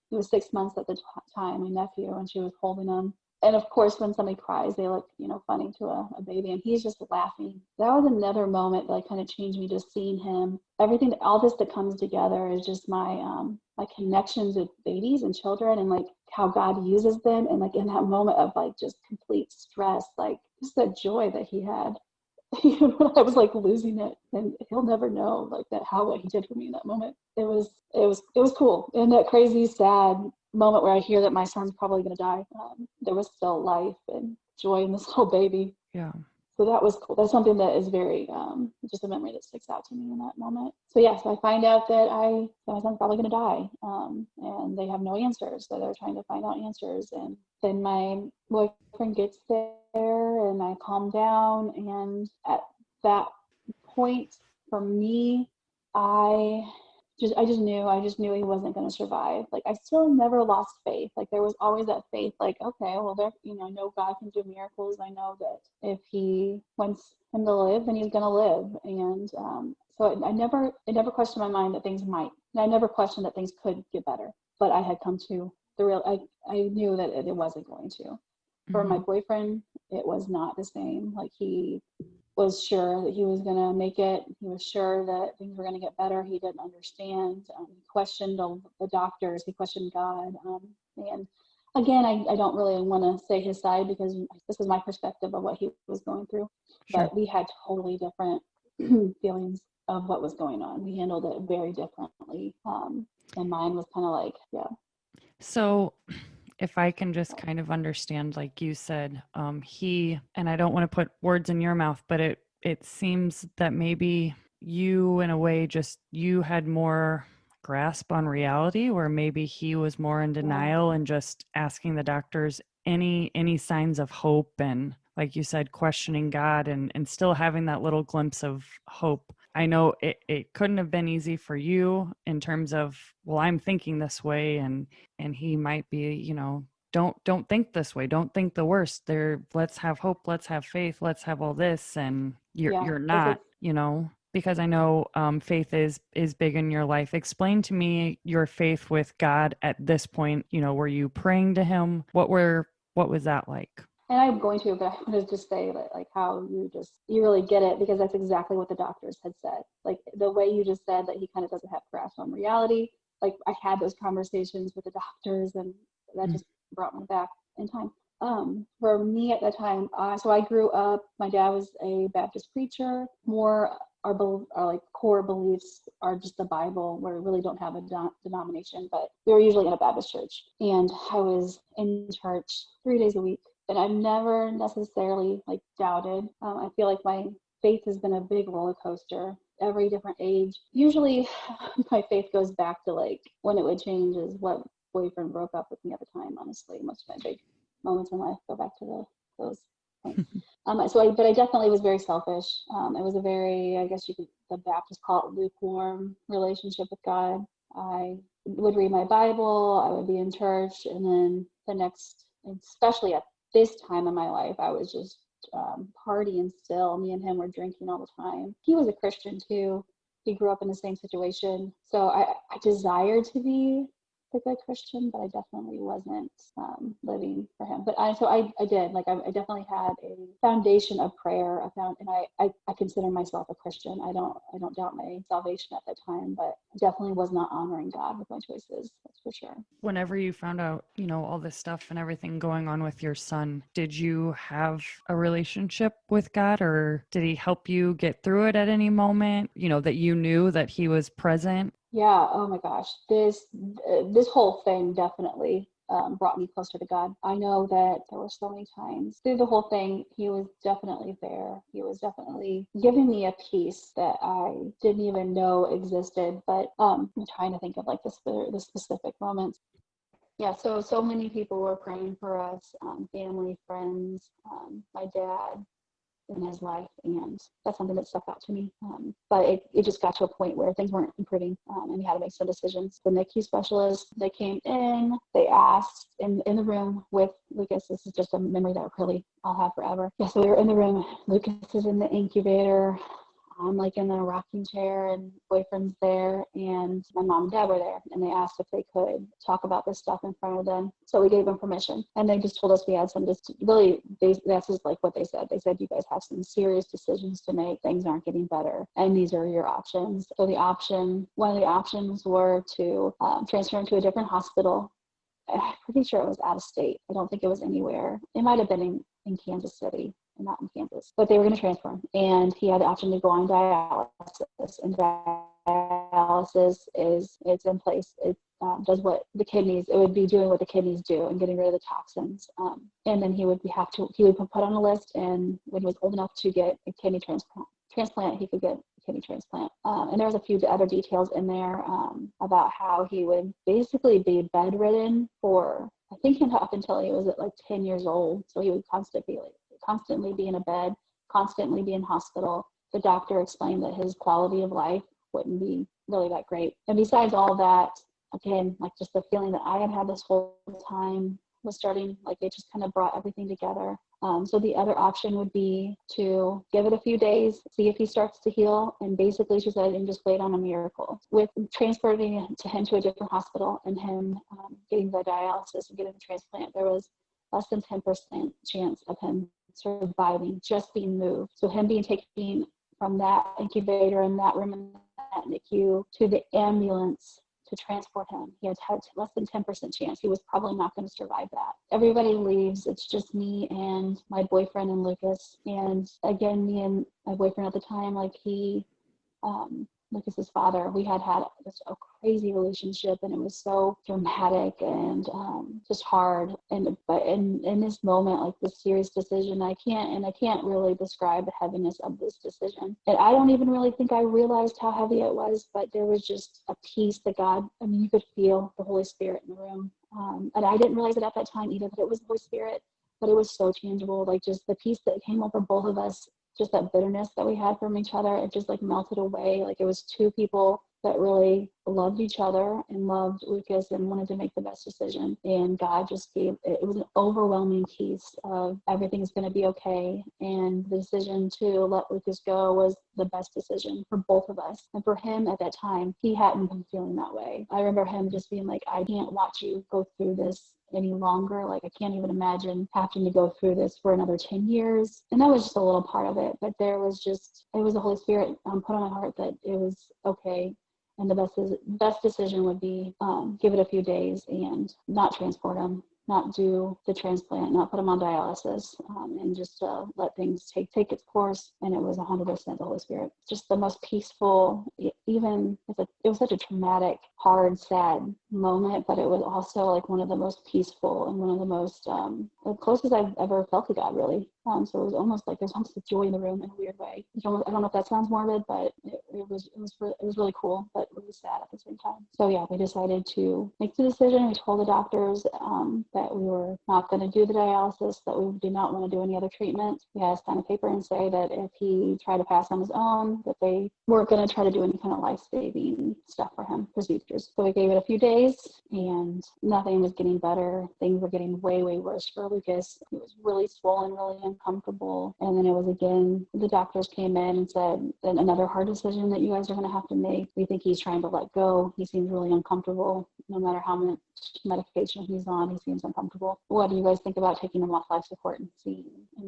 he was 6 months at the time, my nephew, and she was holding him. And of course, when somebody cries, they look, funny to a baby, and he's just laughing. That was another moment that kind of changed me, just seeing him. All this that comes together is just my connections with babies and children, and like how God uses them. And like in that moment of like just complete stress, like just that joy that he had. Even when I was like losing it, and he'll never know like what he did for me in that moment. It was cool. In that crazy, sad moment where I hear that my son's probably going to die, there was still life and joy in this little baby. Yeah. So that was cool. That's something that is very, just a memory that sticks out to me in that moment. So yeah, so I find out that my son's probably going to die, and they have no answers. So they're trying to find out answers. And then my boyfriend gets there, and I calm down. And at that point, for me, I just knew he wasn't going to survive. Like I still never lost faith. Like there was always that faith, like, okay, well I know God can do miracles. I know that if he wants him to live, then he's going to live. And so it never questioned my mind that things might, and I never questioned that things could get better. But I had come to I knew that it wasn't going to. For my boyfriend, it was not the same. Like, he was sure that he was going to make it. He was sure that things were going to get better. He didn't understand. He questioned the doctors. He questioned God. And again, I don't really want to say his side because this is my perspective of what he was going through. Sure. But we had totally different feelings of what was going on. We handled it very differently. And mine was kind of like, yeah. So if I can just kind of understand, like you said, and I don't want to put words in your mouth, but it seems that maybe you, in a way, just you had more grasp on reality, where maybe he was more in denial and just asking the doctors any signs of hope, and like you said, questioning God and still having that little glimpse of hope. I know it couldn't have been easy for you in terms of, well, I'm thinking this way, and he might be, don't think this way, don't think the worst there, let's have hope, let's have faith, let's have all this, and you're not, because I know faith is big in your life. Explain to me your faith with God at this point. Were you praying to him? What was that like? And I'm going to, but I want to just say that, like, how you really get it, because that's exactly what the doctors had said. Like, the way you just said that he kind of doesn't have grasp on reality. Like, I had those conversations with the doctors, and that just brought me back in time. For me at that time, so I grew up, my dad was a Baptist preacher. More our like core beliefs are just the Bible, where we really don't have a denomination, but we were usually in a Baptist church. And I was in church 3 days a week. And I've never necessarily like doubted. I feel like my faith has been a big roller coaster. Every different age. Usually my faith goes back to like when it would change is what boyfriend broke up with me at the time. Honestly, most of my big moments in life go back to those points. But I definitely was very selfish. It was a very, I guess the Baptists call it lukewarm relationship with God. I would read my Bible. I would be in church, and then the next, especially at this time in my life, I was just partying still. Me and him were drinking all the time. He was a Christian too. He grew up in the same situation. So I desired to be the good Christian, but I definitely wasn't living for him. But I did. Like, I definitely had a foundation of prayer. And I consider myself a Christian. I don't doubt my salvation at that time, but I definitely was not honoring God with my choices. That's for sure. Whenever you found out, all this stuff and everything going on with your son, did you have a relationship with God, or did he help you get through it at any moment? That you knew that he was present? Yeah. Oh my gosh. This whole thing definitely brought me closer to God. I know that there were so many times through the whole thing, he was definitely there. He was definitely giving me a peace that I didn't even know existed. But I'm trying to think of like the specific moments. Yeah. So many people were praying for us, family, friends, my dad in his life, and that's something that stuck out to me. But it just got to a point where things weren't improving, and we had to make some decisions. The NICU specialists, they came in, they asked in the room with Lucas. This is just a memory that I'll have forever. Yeah, so we were in the room. Lucas is in the incubator. I'm like in a rocking chair, and boyfriend's there, and my mom and dad were there, and they asked if they could talk about this stuff in front of them. So we gave them permission, and they just told us we had some that's just like what they said. They said, you guys have some serious decisions to make. Things aren't getting better, and these are your options. So one of the options were to transfer him to a different hospital. I'm pretty sure it was out of state. I don't think it was anywhere. It might have been in Kansas City, not in Kansas, but they were going to transfer him, and he had the option to go on dialysis. And dialysis it's in place. It does what the kidneys. It would be doing what the kidneys do and getting rid of the toxins. And then he would be put on a list, and when he was old enough to get a kidney transplant, he could get a kidney transplant. And there was a few other details in there about how he would basically be bedridden for, I think, up until he was at like 10 years old. So he would constantly be in a bed, constantly be in hospital. The doctor explained that his quality of life wouldn't be really that great. And besides all that, again, like just the feeling that I had this whole time was starting, like it just kind of brought everything together. So the other option would be to give it a few days, see if he starts to heal, and basically she said, and just wait on a miracle. With transferring him to a different hospital and him getting the dialysis and getting the transplant, there was less than 10% chance of him surviving, just being moved. So him being taken from that incubator in that room in that NICU to the ambulance to transport him, he had less than 10% chance. He was probably not going to survive that. Everybody leaves. It's just me and my boyfriend and Lucas. And again, me and my boyfriend at the time, like Lucas's father, we had just a crazy relationship, and it was so dramatic and just hard. But in this moment, like this serious decision, I can't really describe the heaviness of this decision. And I don't even really think I realized how heavy it was, but there was just a peace that you could feel the Holy Spirit in the room. And I didn't realize it at that time either, that it was the Holy Spirit, but it was so tangible, like just the peace that came over both of us. Just that bitterness that we had from each other, it just like melted away. Like it was two people that really loved each other and loved Lucas and wanted to make the best decision. And God just it was an overwhelming peace of everything's going to be okay. And the decision to let Lucas go was the best decision for both of us. And for him at that time, he hadn't been feeling that way. I remember him just being like, I can't watch you go through this any longer. Like, I can't even imagine having to go through this for another 10 years. And that was just a little part of it. But it was the Holy Spirit put on my heart that it was okay. And the best decision would be give it a few days and not transport him, not do the transplant, not put him on dialysis, and just let things take its course. And it was 100% the Holy Spirit. Just the most peaceful, it was such a traumatic, hard, sad moment, but it was also like one of the most peaceful and one of the most, the closest I've ever felt to God, really. So it was almost like there's almost a joy in the room in a weird way. I don't know if that sounds morbid, but it was really cool, but really sad at the same time. So yeah, we decided to make the decision. We told the doctors that we were not going to do the dialysis, that we did not want to do any other treatment. We had to sign a paper and say that if he tried to pass on his own, that they weren't going to try to do any kind of life-saving stuff for him, procedures. So we gave it a few days, and nothing was getting better. Things were getting way, way worse for Lucas. He was really swollen, really uncomfortable. And then it was again, the doctors came in and said, another hard decision that you guys are going to have to make. We think he's trying to let go. He seems really uncomfortable. No matter how much medication he's on, he seems uncomfortable. What do you guys think about taking him off life support and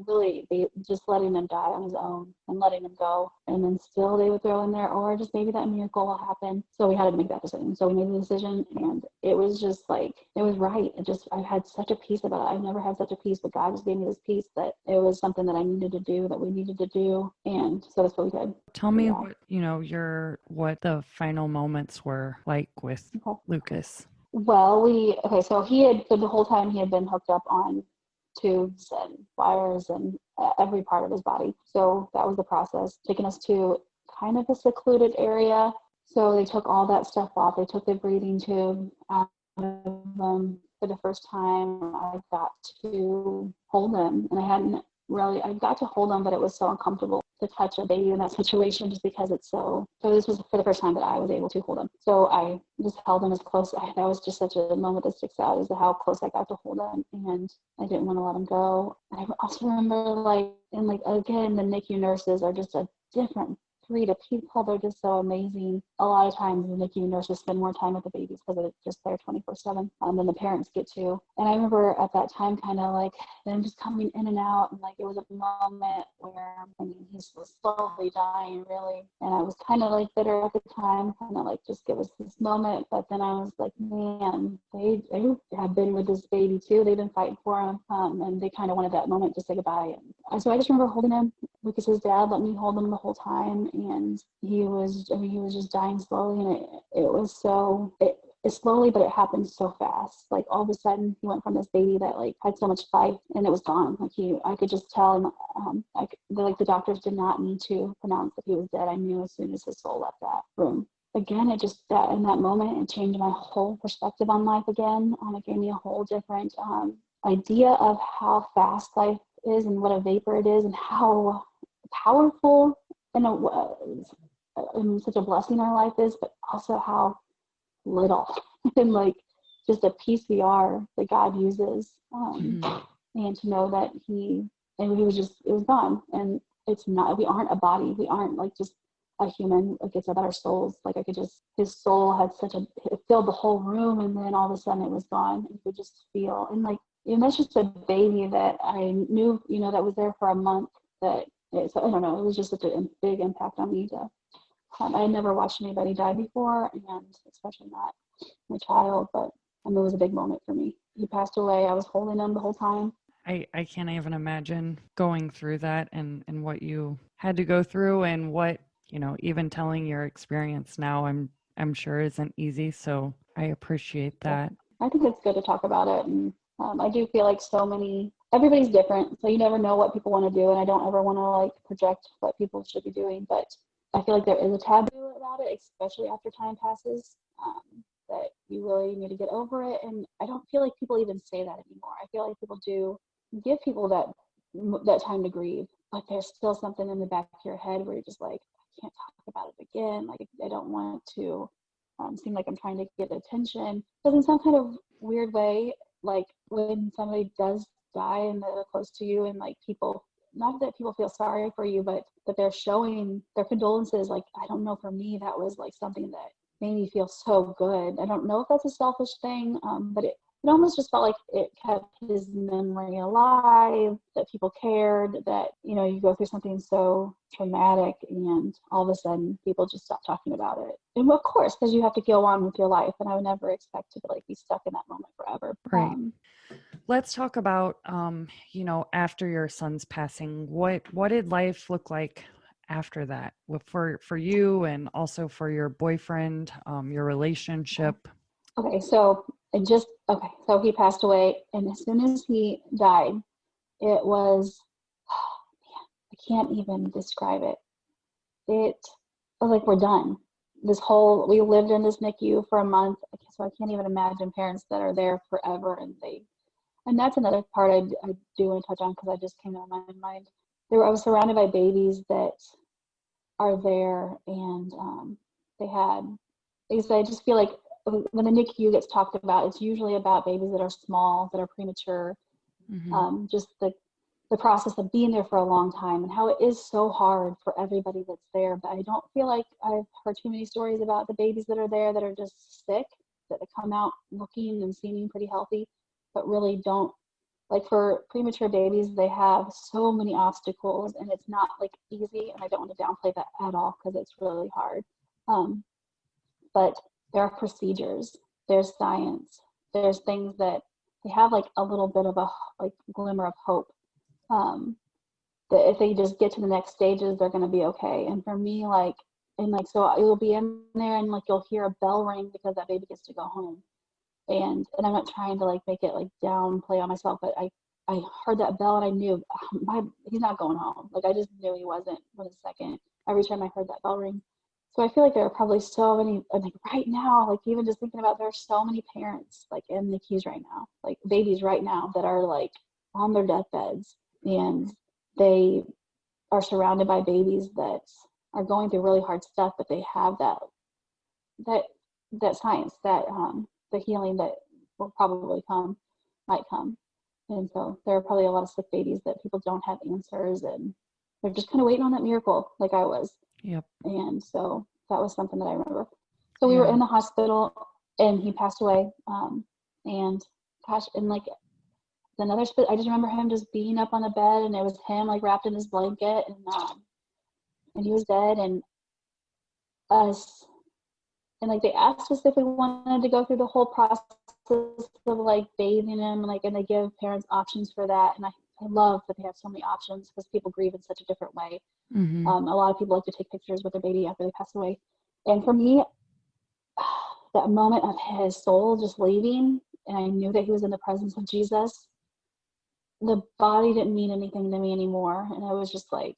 really just letting him die on his own and letting him go? And then still they would throw in there, or just maybe that miracle will happen. So we had to make that decision. So we made the decision, and it was just like, it was right. I had such a peace about it. I've never had such a peace, but God just gave me this peace that it was something that I needed to do, that we needed to do. And so that's what we did. Tell me what the final moments were like with Lucas. Well, so the whole time he had been hooked up on tubes and wires and every part of his body. So that was the process, taking us to kind of a secluded area. So they took all that stuff off. They took the breathing tube out of him. For the first time, I got to hold him, and I got to hold him, but it was so uncomfortable to touch a baby in that situation, just because it's so this was for the first time that I was able to hold him. So I just held him as close. That was just such a moment that sticks out, is how close I got to hold him, and I didn't want to let him go. I also remember again, the NICU nurses are just a different breed of people. They're just so amazing. A lot of times the NICU nurses spend more time with the babies because they're just there 24/7 than the parents get to. And I remember at that time kind of like them just coming in and out, and like it was a moment where he was slowly dying, really. And I was kind of like bitter at the time, kind of like, just give us this moment. But then I was like, man, they have been with this baby too. They've been fighting for him, and they kind of wanted that moment to say goodbye. And so I just remember holding him. Lucas's dad let me hold him the whole time, and he was just dying slowly, and it was slowly, but it happened so fast. Like all of a sudden, he went from this baby that like had so much life, and it was gone. Like I could just tell him. The doctors did not need to pronounce that he was dead. I knew as soon as his soul left that room. Again, in that moment, it changed my whole perspective on life again. It gave me a whole different idea of how fast life is, and what a vapor it is, and how powerful and such a blessing our life is, but also how little and like just a piece we are that God uses, and to know that it was gone. And it's not, we aren't a body, we aren't like just a human. Like, it's about our souls. Like his soul had it filled the whole room, and then all of a sudden it was gone. You could just feel, and like and that's just a baby that I knew, that was there for a month. So I don't know, it was just such a big impact on me. I had never watched anybody die before, and especially not my child, but it was a big moment for me. He passed away. I was holding him the whole time. I can't even imagine going through that and what you had to go through and what, even telling your experience now, I'm sure isn't easy. So I appreciate Yeah. that. I think it's good to talk about it. And I do feel like everybody's different. So you never know what people want to do. And I don't ever want to like project what people should be doing. But I feel like there is a taboo about it, especially after time passes, that you really need to get over it. And I don't feel like people even say that anymore. I feel like people do give people that time to grieve, but there's still something in the back of your head where you're just like, I can't talk about it again. Like, I don't want to seem like I'm trying to get attention. Because in some kind of weird way, like when somebody does die and they're close to you, and like people, not that people feel sorry for you, but that they're showing their condolences. Like, I don't know, for me, that was like something that made me feel so good. I don't know if that's a selfish thing, but it almost just felt like it kept his memory alive, that people cared, that, you go through something so traumatic and all of a sudden people just stop talking about it. And of course, because you have to go on with your life, and I would never expect to like be stuck in that moment forever. Right. Let's talk about, after your son's passing, what did life look like after that for you and also for your boyfriend, your relationship? Okay, so so he passed away, and as soon as he died, it was, oh man, I can't even describe it. It was like, we're done. We lived in this NICU for a month, so I can't even imagine parents that are there forever, and that's another part I do want to touch on, because I just came to my mind. I was surrounded by babies that are there, and I just feel like when the NICU gets talked about, it's usually about babies that are small, that are premature, just the process of being there for a long time, and how it is so hard for everybody that's there. But I don't feel like I've heard too many stories about the babies that are there that are just sick, that come out looking and seeming pretty healthy, but really don't. Like, for premature babies, they have so many obstacles, and it's not like easy, and I don't want to downplay that at all, because it's really hard. But there are procedures, there's science, there's things that they have like a little bit of a like glimmer of hope, that if they just get to the next stages, they're going to be okay. And for me, so you'll be in there, and like you'll hear a bell ring because that baby gets to go home. And I'm not trying to like make it like downplay on myself, but I heard that bell, and I knew he's not going home. Like, I just knew he wasn't for a second every time I heard that bell ring. So I feel like there are probably so many, like right now, like even just thinking about, there are so many parents like in NICUs right now, like babies right now that are like on their deathbeds, and they are surrounded by babies that are going through really hard stuff, but they have that science, that the healing that will probably might come. And so there are probably a lot of sick babies that people don't have answers, and they're just kind of waiting on that miracle, like I was. Yep. And so that was something that I remember. So we Yeah. were in the hospital, and he passed away. And gosh, and like I just remember him just being up on the bed, and it was him like wrapped in his blanket, and he was dead, and us, and like they asked us if we wanted to go through the whole process of like bathing him, and they give parents options for that. And I love that they have so many options, because people grieve in such a different way. A lot of people like to take pictures with their baby after they pass away. And for me, that moment of his soul just leaving, and I knew that he was in the presence of Jesus, the body didn't mean anything to me anymore. And I was just like,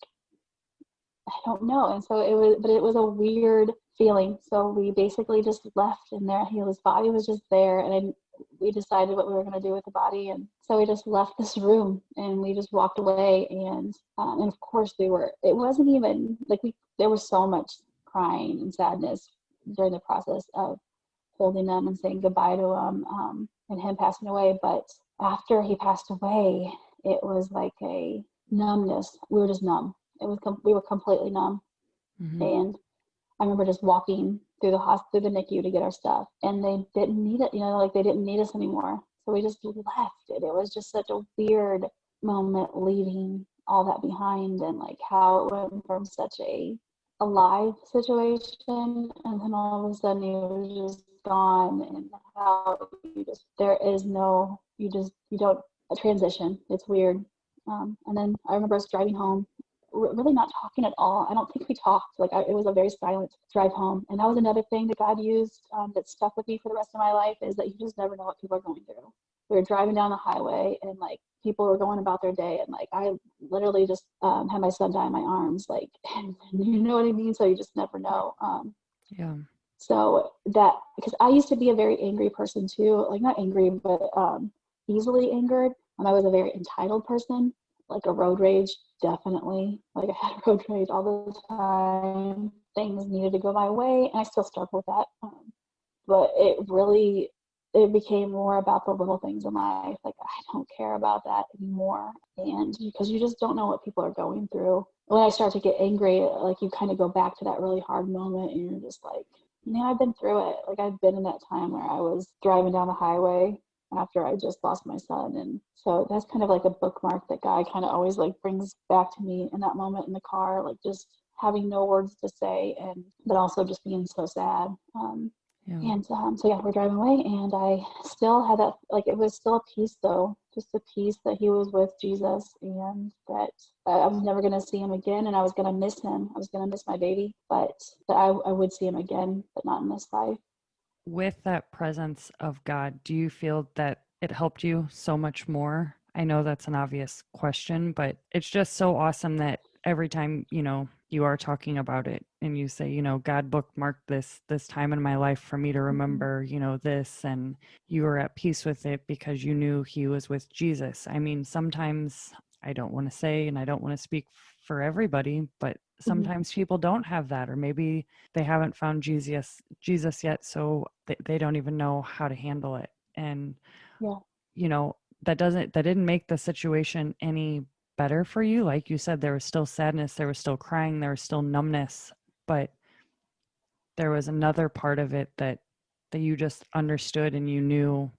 I don't know. And so it was a weird feeling. So we basically just left, and his body was just there, and we decided what we were going to do with the body. And so we just left this room, and we just walked away. And of course it wasn't even like there was so much crying and sadness during the process of holding them and saying goodbye to him, and him passing away. But after he passed away, it was like a numbness. We were just numb. We were completely numb. And I remember just walking through the NICU to get our stuff, and they didn't need it, like they didn't need us anymore. So we just left it. It was just such a weird moment leaving all that behind, and like how it went from such a alive situation and then all of a sudden he was just gone, and how you just, there is no, you don't, a transition. It's weird. And then I remember us driving home, really not talking at all. I don't think we talked. Like it was a very silent drive home. And that was another thing that God used, that stuck with me for the rest of my life, is that you just never know what people are going through. We were driving down the highway and like people were going about their day, and like I literally just had my son die in my arms, like, and you know what I mean? So you just never know. Yeah. So that, because I used to be a very angry person too, like not angry, but easily angered. And I was a very entitled person, like a road rage, definitely. Like I had road rage all the time. Things needed to go my way, and I still struggle with that. But it became more about the little things in life. Like I don't care about that anymore. And because you just don't know what people are going through. When I start to get angry, like you kind of go back to that really hard moment, and you're just like, man, I've been through it. Like I've been in that time where I was driving down the highway after I just lost my son. And so that's kind of like a bookmark that God kind of always like brings back to me in that moment in the car, like just having no words to say, and but also just being so sad. Yeah. And so yeah, we're driving away, and I still had that, like it was still a peace though, just a peace that he was with Jesus, and that I was never going to see him again, and I was going to miss him. I was going to miss my baby, but that I would see him again, but not in this life. With that presence of God, do you feel that it helped you so much more? I know that's an obvious question, but it's just so awesome that every time, you are talking about it and you say, God bookmarked this time in my life for me to remember, this, and you were at peace with it because you knew he was with Jesus. I mean, sometimes I don't want to say, and I don't want to speak for everybody, but sometimes people don't have that, or maybe they haven't found Jesus yet, so they don't even know how to handle it. And Yeah. that didn't make the situation any better for you. Like you said, there was still sadness, there was still crying, there was still numbness, but there was another part of it that you just understood, and you knew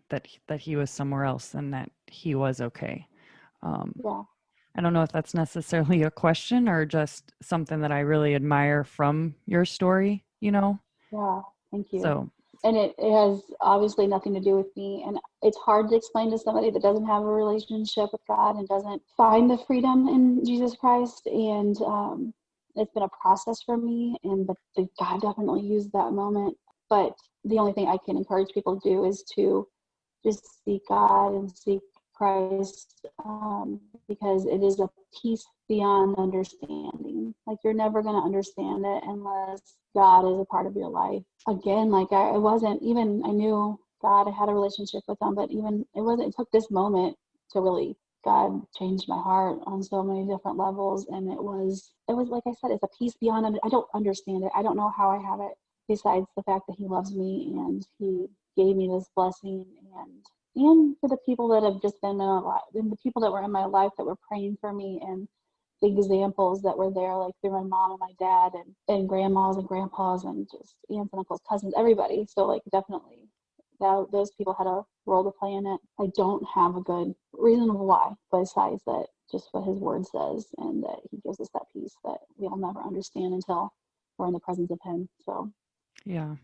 that he was somewhere else and that he was okay. Yeah. I don't know if that's necessarily a question or just something that I really admire from your story. Yeah. Thank you. So, And it has obviously nothing to do with me. And it's hard to explain to somebody that doesn't have a relationship with God and doesn't find the freedom in Jesus Christ. And it's been a process for me. And but God definitely used that moment. But the only thing I can encourage people to do is to just seek God and seek Christ, because it is a peace beyond understanding. Like you're never going to understand it unless God is a part of your life. Again, like I wasn't even, I knew God, I had a relationship with him, but even it took this moment to really, God changed my heart on so many different levels. And it was like I said, it's a peace beyond, I don't understand it. I don't know how I have it, besides the fact that he loves me and he gave me this blessing. And for the people that have just been in my life, and the people that were in my life that were praying for me, and the examples that were there, like through my mom and my dad, and grandmas and grandpas, and just aunts and uncles, cousins, everybody. So like definitely those people had a role to play in it. I don't have a good reason why, besides that just what his word says, and that he gives us that peace that we'll never understand until we're in the presence of him. So yeah.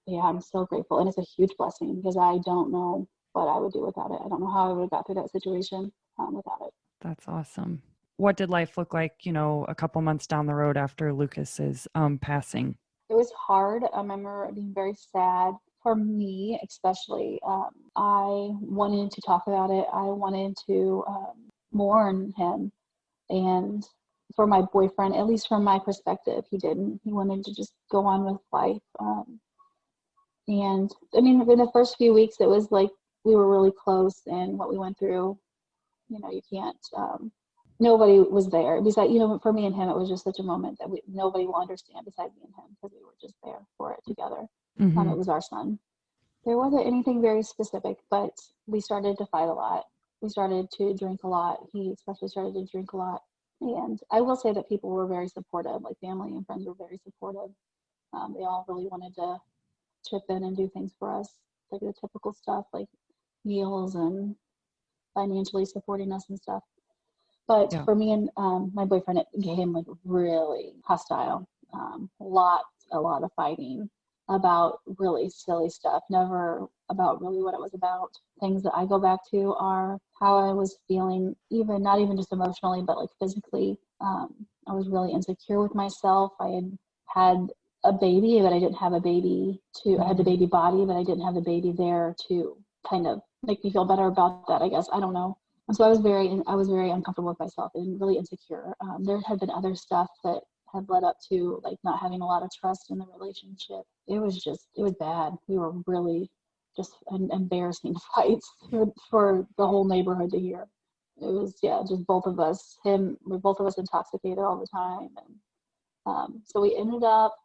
yeah, I'm so grateful. And it's a huge blessing, because I don't know what I would do without it. I don't know how I would have got through that situation without it. That's awesome. What did life look like, a couple months down the road after Lucas's passing? It was hard. I remember being very sad. For me, especially, I wanted to talk about it. I wanted to mourn him. And for my boyfriend, at least from my perspective, he didn't. He wanted to just go on with life. And I mean, in the first few weeks, it was like we were really close, and what we went through, you can't, nobody was there. Besides, for me and him, it was just such a moment that nobody will understand besides me and him, because we were just there for it together. Mm-hmm. It was our son. There wasn't anything very specific, but we started to fight a lot. We started to drink a lot. He especially started to drink a lot. And I will say that people were very supportive, like family and friends were very supportive. They all really wanted to chip in and do things for us. like the typical stuff, like meals and financially supporting us and stuff. But Yeah. for me and my boyfriend, it became like really hostile. A lot of fighting about really silly stuff, never about really what it was about. Things that I go back to are how I was feeling, even not even just emotionally, but like physically. I was really insecure with myself. I had a baby, but I didn't have a baby to, I had the baby body, but I didn't have the baby there to kind of make me feel better about that, I guess. I don't know. And so I was very uncomfortable with myself and really insecure. There had been other stuff that had led up to like not having a lot of trust in the relationship. It was bad. We were really just embarrassing fights for the whole neighborhood to hear. It was, yeah, just both of us intoxicated all the time. And so we ended up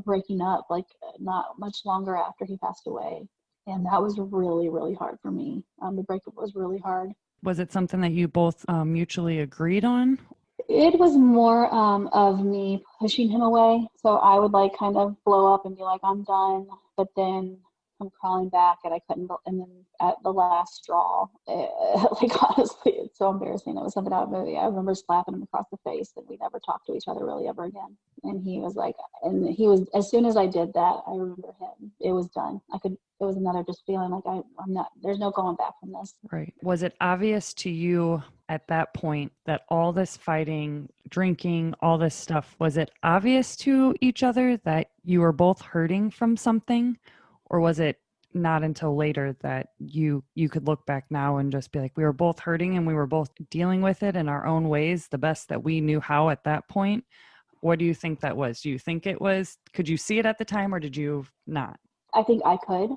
breaking up like not much longer after he passed away. And that was really, really hard for me. The breakup was really hard. Was it something that you both mutually agreed on? It was more of me pushing him away. So I would like kind of blow up and be like, I'm done. But then I'm crawling back and I couldn't. And then at the last straw, like honestly, it's so embarrassing. It was something out of a movie. I remember slapping him across the face and we never talked to each other really ever again. And he was like, as soon as I did that, I remember him. It was done. It was another just feeling like I'm not, there's no going back from this. Right. Was it obvious to you at that point that all this fighting, drinking, all this stuff, was it obvious to each other that you were both hurting from something? Or was it not until later that you could look back now and just be like, we were both hurting and we were both dealing with it in our own ways, the best that we knew how at that point? What do you think that was? Do you think it was, could you see it at the time or did you not? I think I could.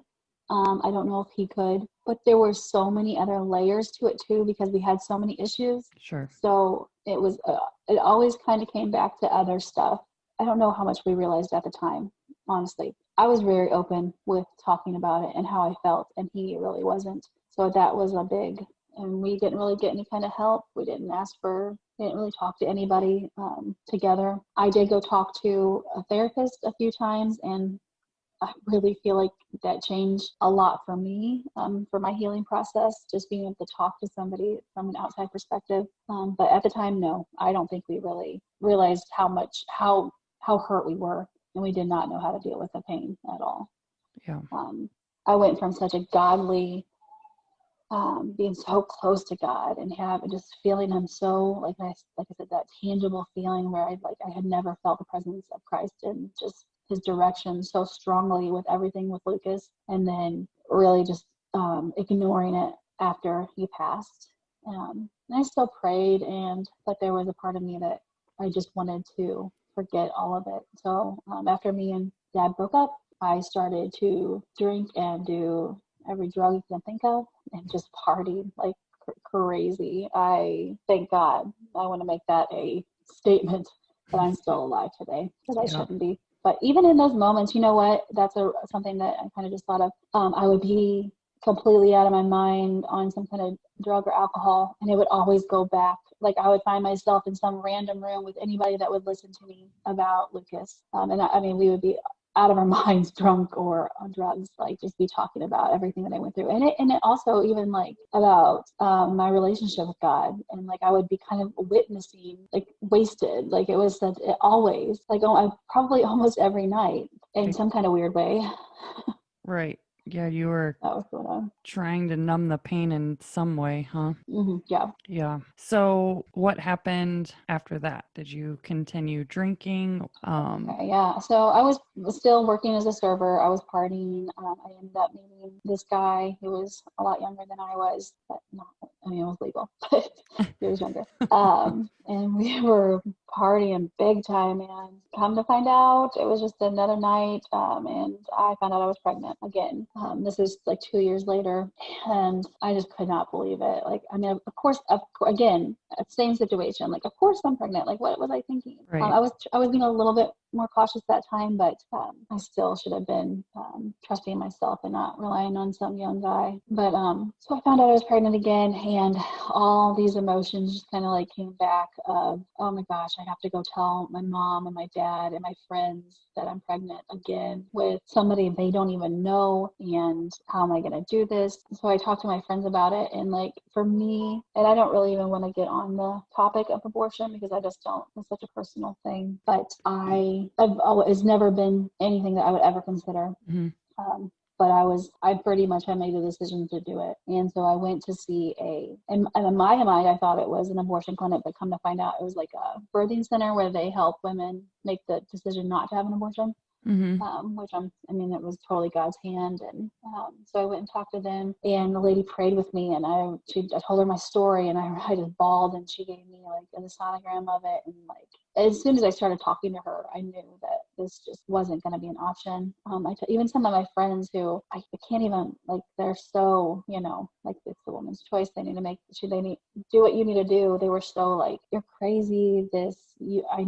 I don't know if he could, but there were so many other layers to it too because we had so many issues. Sure. So it always kind of came back to other stuff. I don't know how much we realized at the time, honestly. I was very open with talking about it and how I felt, and he really wasn't. So that was and we didn't really get any kind of help. We didn't really talk to anybody together. I did go talk to a therapist a few times, and I really feel like that changed a lot for me, for my healing process, just being able to talk to somebody from an outside perspective. But at the time, no, I don't think we really realized how hurt we were, and we did not know how to deal with the pain at all. Yeah. I went from such a godly, being so close to God and just feeling him so, like I said, that tangible feeling where I had never felt the presence of Christ and just his direction so strongly with everything with Lucas, and then really just ignoring it after he passed. And I still prayed, but there was a part of me that I just wanted to forget all of it. So after me and Dad broke up, I started to drink and do every drug you can think of and just partied like crazy. I thank God. I want to make that a statement that I'm still alive today because I shouldn't be. But even in those moments, you know what? That's something that I kind of just thought of. I would be completely out of my mind on some kind of drug or alcohol, and it would always go back. Like I would find myself in some random room with anybody that would listen to me about Lucas. I mean, we would be out of our minds, drunk or on drugs, like just be talking about everything that I went through. And it also even like about my relationship with God. And like I would be kind of witnessing, like wasted. Like it was always, like probably almost every night in some kind of weird way. Right. Yeah, you were That was going on. trying to numb the pain in some way, huh? Mm-hmm, yeah. Yeah. So what happened after that? Did you continue drinking? Okay, yeah. So I was still working as a server. I was partying. I ended up meeting this guy who was a lot younger than I was, but not, I mean, it was legal, but he was younger. And we were partying big time, and come to find out, it was just another night, and I found out I was pregnant again. This is like 2 years later, and I just could not believe it. Like, I mean, of course, again, same situation. Like, of course I'm pregnant. Like, what was I thinking? Right. I was being a little bit more cautious that time, but I still should have been trusting in myself and not relying on some young guy. But so I found out I was pregnant again, and all these emotions just kind of like came back of, oh my gosh, I have to go tell my mom and my dad and my friends that I'm pregnant again with somebody they don't even know, and how am I going to do this? So I talked to my friends about it, and like for me, and I don't really even want to get on the topic of abortion because I just don't, it's such a personal thing, but it's never been anything that I would ever consider. But I pretty much had made the decision to do it. And so I went to see in my mind, I thought it was an abortion clinic, but come to find out it was like a birthing center where they help women make the decision not to have an abortion. Which it was totally God's hand. And so I went and talked to them, and the lady prayed with me, and I told her my story, and I just bawled, and she gave me like a sonogram of it. And like, as soon as I started talking to her, I knew that this just wasn't going to be an option. Even some of my friends who I can't even, like, they're so, like, it's the woman's choice. They need to do what you need to do. They were so like, you're crazy. I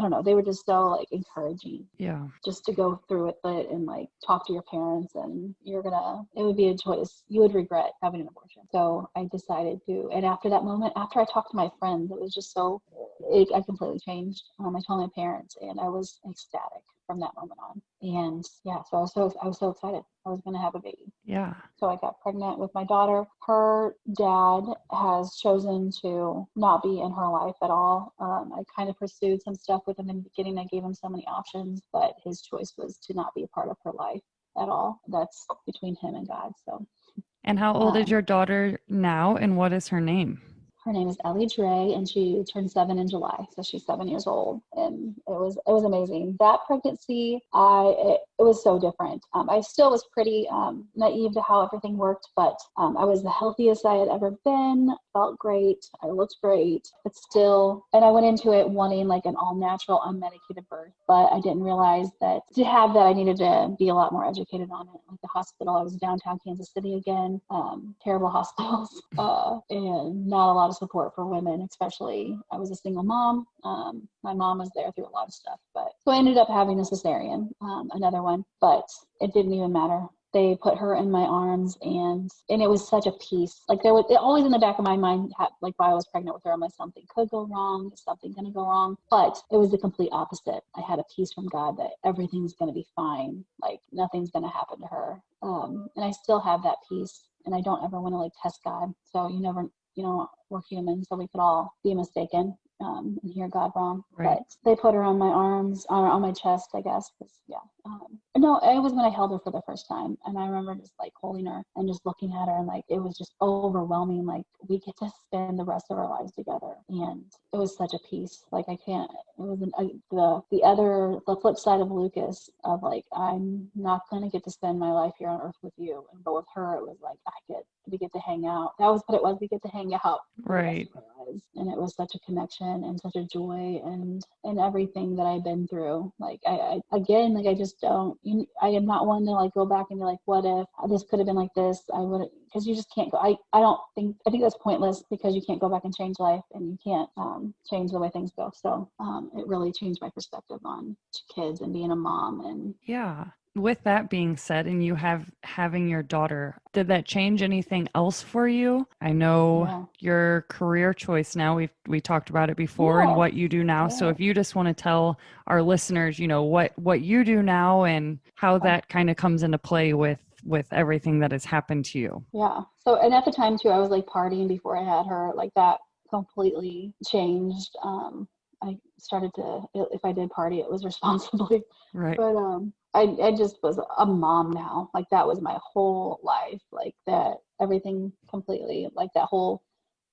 don't know. They were just so like encouraging. Yeah. Just to go through with it and like talk to your parents, and it would be a choice you would regret having an abortion. So I decided to, and after that moment, after I talked to my friends, it was just I completely changed. I told my parents, and I was ecstatic from that moment on. And yeah, so I was so excited. I was going to have a baby. Yeah. So I got pregnant with my daughter. Her dad has chosen to not be in her life at all. I kind of pursued some stuff with him in the beginning. I gave him so many options, but his choice was to not be a part of her life at all. That's between him and God. So. And how old is your daughter now, and what is her name? Her name is Ellie Dre, and she turned 7 in July, so she's 7 years old, and it was amazing. That pregnancy, it was so different. I still was pretty naive to how everything worked, but I was the healthiest I had ever been. Felt great, I looked great, but still, and I went into it wanting like an all-natural, unmedicated birth, but I didn't realize that to have that, I needed to be a lot more educated on it. Like the hospital, I was downtown Kansas City again, terrible hospitals, and not a lot of support for women, especially I was a single mom. My mom was there through a lot of stuff, so I ended up having a cesarean, another one, but it didn't even matter. They put her in my arms, and it was such a peace. Like there was always in the back of my mind, like while I was pregnant with her, I'm like, something could go wrong, is something going to go wrong? But it was the complete opposite. I had a peace from God that everything's going to be fine. Like nothing's going to happen to her. And I still have that peace, and I don't ever want to like test God. So we're human, so we could all be mistaken and hear God wrong. Right. But they put her on my arms, on my chest, I guess. No, it was when I held her for the first time, and I remember just like holding her and just looking at her, and like it was just overwhelming. Like we get to spend the rest of our lives together, and it was such a peace. Like I can't. It was the flip side of Lucas of like, I'm not going to get to spend my life here on earth with you, but with her it was like we get to hang out. That was what it was. We get to hang out. Right. And it was such a connection and such a joy, and everything that I've been through. Like I just don't. I am not one to like go back and be like, what if this could have been like this? I would, because you just can't go. I think that's pointless, because you can't go back and change life, and you can't change the way things go. So it really changed my perspective on kids and being a mom. And yeah. With that being said, and you having your daughter, did that change anything else for you? I know your career choice now, we talked about it before, and what you do now. So if you just want to tell our listeners, what you do now and how that kind of comes into play with everything that has happened to you. Yeah. So, and at the time too, I was like partying before I had her. Like that completely changed. I started to, if I did party, it was responsibly. Right. But I just was a mom now. Like that was my whole life. Like that, everything completely, like that whole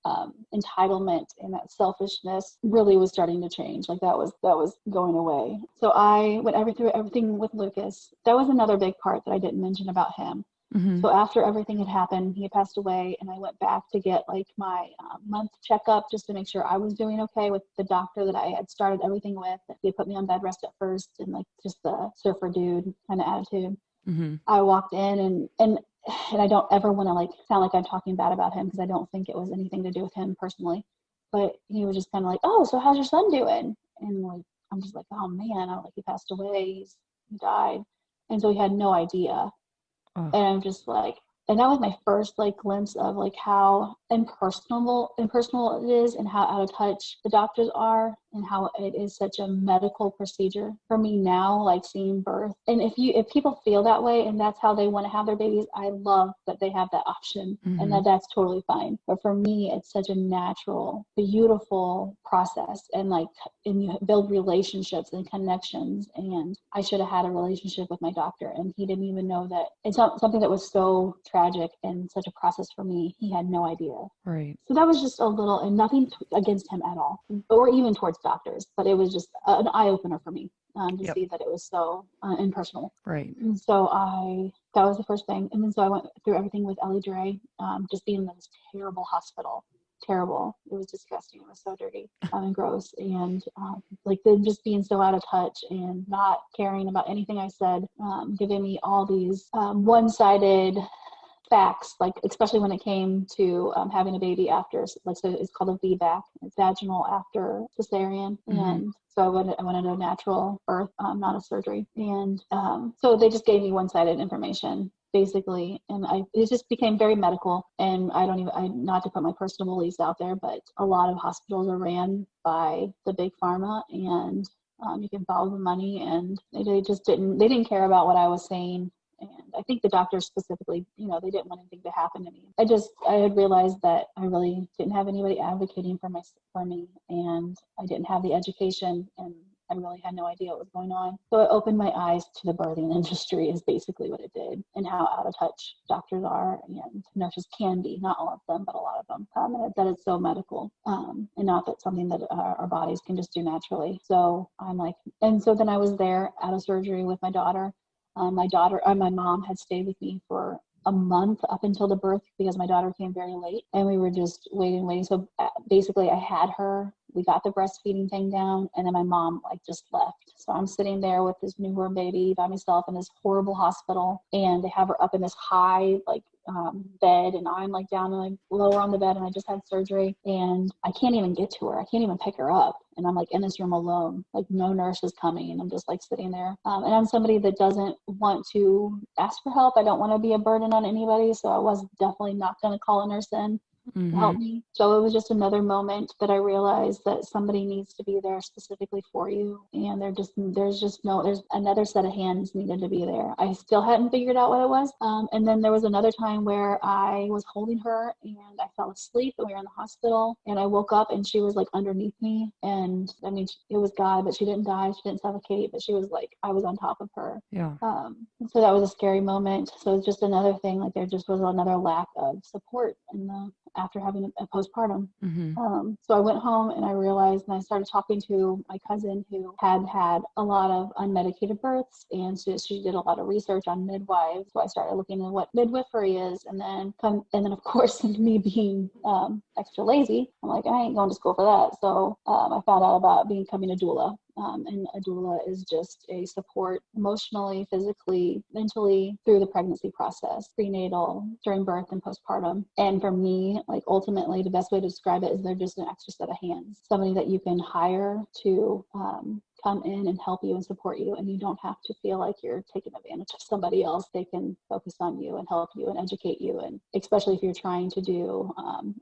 entitlement and that selfishness really was starting to change. Like that was going away. So I went through everything with Lucas. That was another big part that I didn't mention about him. Mm-hmm. So after everything had happened, he passed away, and I went back to get like my month checkup just to make sure I was doing okay with the doctor that I had started everything with. They put me on bed rest at first, and like just the surfer dude kind of attitude. Mm-hmm. I walked in, and I don't ever want to like sound like I'm talking bad about him, because I don't think it was anything to do with him personally. But he was just kind of like, oh, so how's your son doing? And like, I'm I'm just like, oh man, I'm like, he passed away, he died. And so he had no idea. Oh, And I'm just like, and that was my first like glimpse of like how impersonal it is, and how out of touch the doctors are, and how it is such a medical procedure for me now, like seeing birth. And if people feel that way and that's how they want to have their babies, I love that they have that option, and that's totally fine. But for me, it's such a natural, beautiful process, and you build relationships and connections. And I should have had a relationship with my doctor, and he didn't even know that. It's not something that was so tragic and such a process for me. He had no idea. right. So that was just a little, and nothing against him at all, or even towards doctors, but it was just an eye opener for me to Yep. see that it was so impersonal. Right. And so that was the first thing. And then so I went through everything with Ellie Dre, just being in this terrible hospital. Terrible. It was disgusting. It was so dirty and gross. And like them just being so out of touch and not caring about anything I said, giving me all these one-sided facts, like especially when it came to having a baby after, like, so it's called a VBAC, it's vaginal after cesarean. And so I went into a natural birth, not a surgery. And so they just gave me one-sided information basically, and it just became very medical. And not to put my personal beliefs out there, but a lot of hospitals are ran by the big pharma, and you can follow the money, and they didn't care about what I was saying. And I think the doctors specifically, they didn't want anything to happen to me. I had realized that I really didn't have anybody advocating for me, and I didn't have the education, and I really had no idea what was going on. So it opened my eyes to the birthing industry, is basically what it did, and how out of touch doctors are and nurses can be. Not all of them, but a lot of them. And that it's so medical, and not that something that our bodies can just do naturally. So I'm like, and so then I was there out of surgery with my daughter. My mom had stayed with me for a month up until the birth, because my daughter came very late, and we were just waiting. So basically I had her, we got the breastfeeding thing down, and then my mom just left. So I'm sitting there with this newborn baby by myself in this horrible hospital, and they have her up in this high bed, and I'm down and lower on the bed, and I just had surgery, and I can't even get to her. I can't even pick her up. And I'm in this room alone, no nurse is coming, and I'm just sitting there. And I'm somebody that doesn't want to ask for help. I don't want to be a burden on anybody. So I was definitely not going to call a nurse in to help me. So it was just another moment that I realized that somebody needs to be there specifically for you. And there's another set of hands needed to be there. I still hadn't figured out what it was. And then there was another time where I was holding her and I fell asleep, and we were in the hospital, and I woke up and she was underneath me. And I mean, it was God, but she didn't die. She didn't suffocate, but she was I was on top of her. Yeah. So that was a scary moment. So it's just another thing, there just was another lack of support after having a postpartum. So I went home and I realized, and I started talking to my cousin who had a lot of unmedicated births, and she did a lot of research on midwives. So I started looking at what midwifery is, and then of course, me being extra lazy, I'm I ain't going to school for that. So I found out about becoming a doula. And a doula is just a support emotionally, physically, mentally through the pregnancy process, prenatal, during birth, and postpartum. And for me, ultimately, the best way to describe it is they're just an extra set of hands, somebody that you can hire to come in and help you and support you, and you don't have to feel like you're taking advantage of somebody else. They can focus on you and help you and educate you, and especially if you're trying to do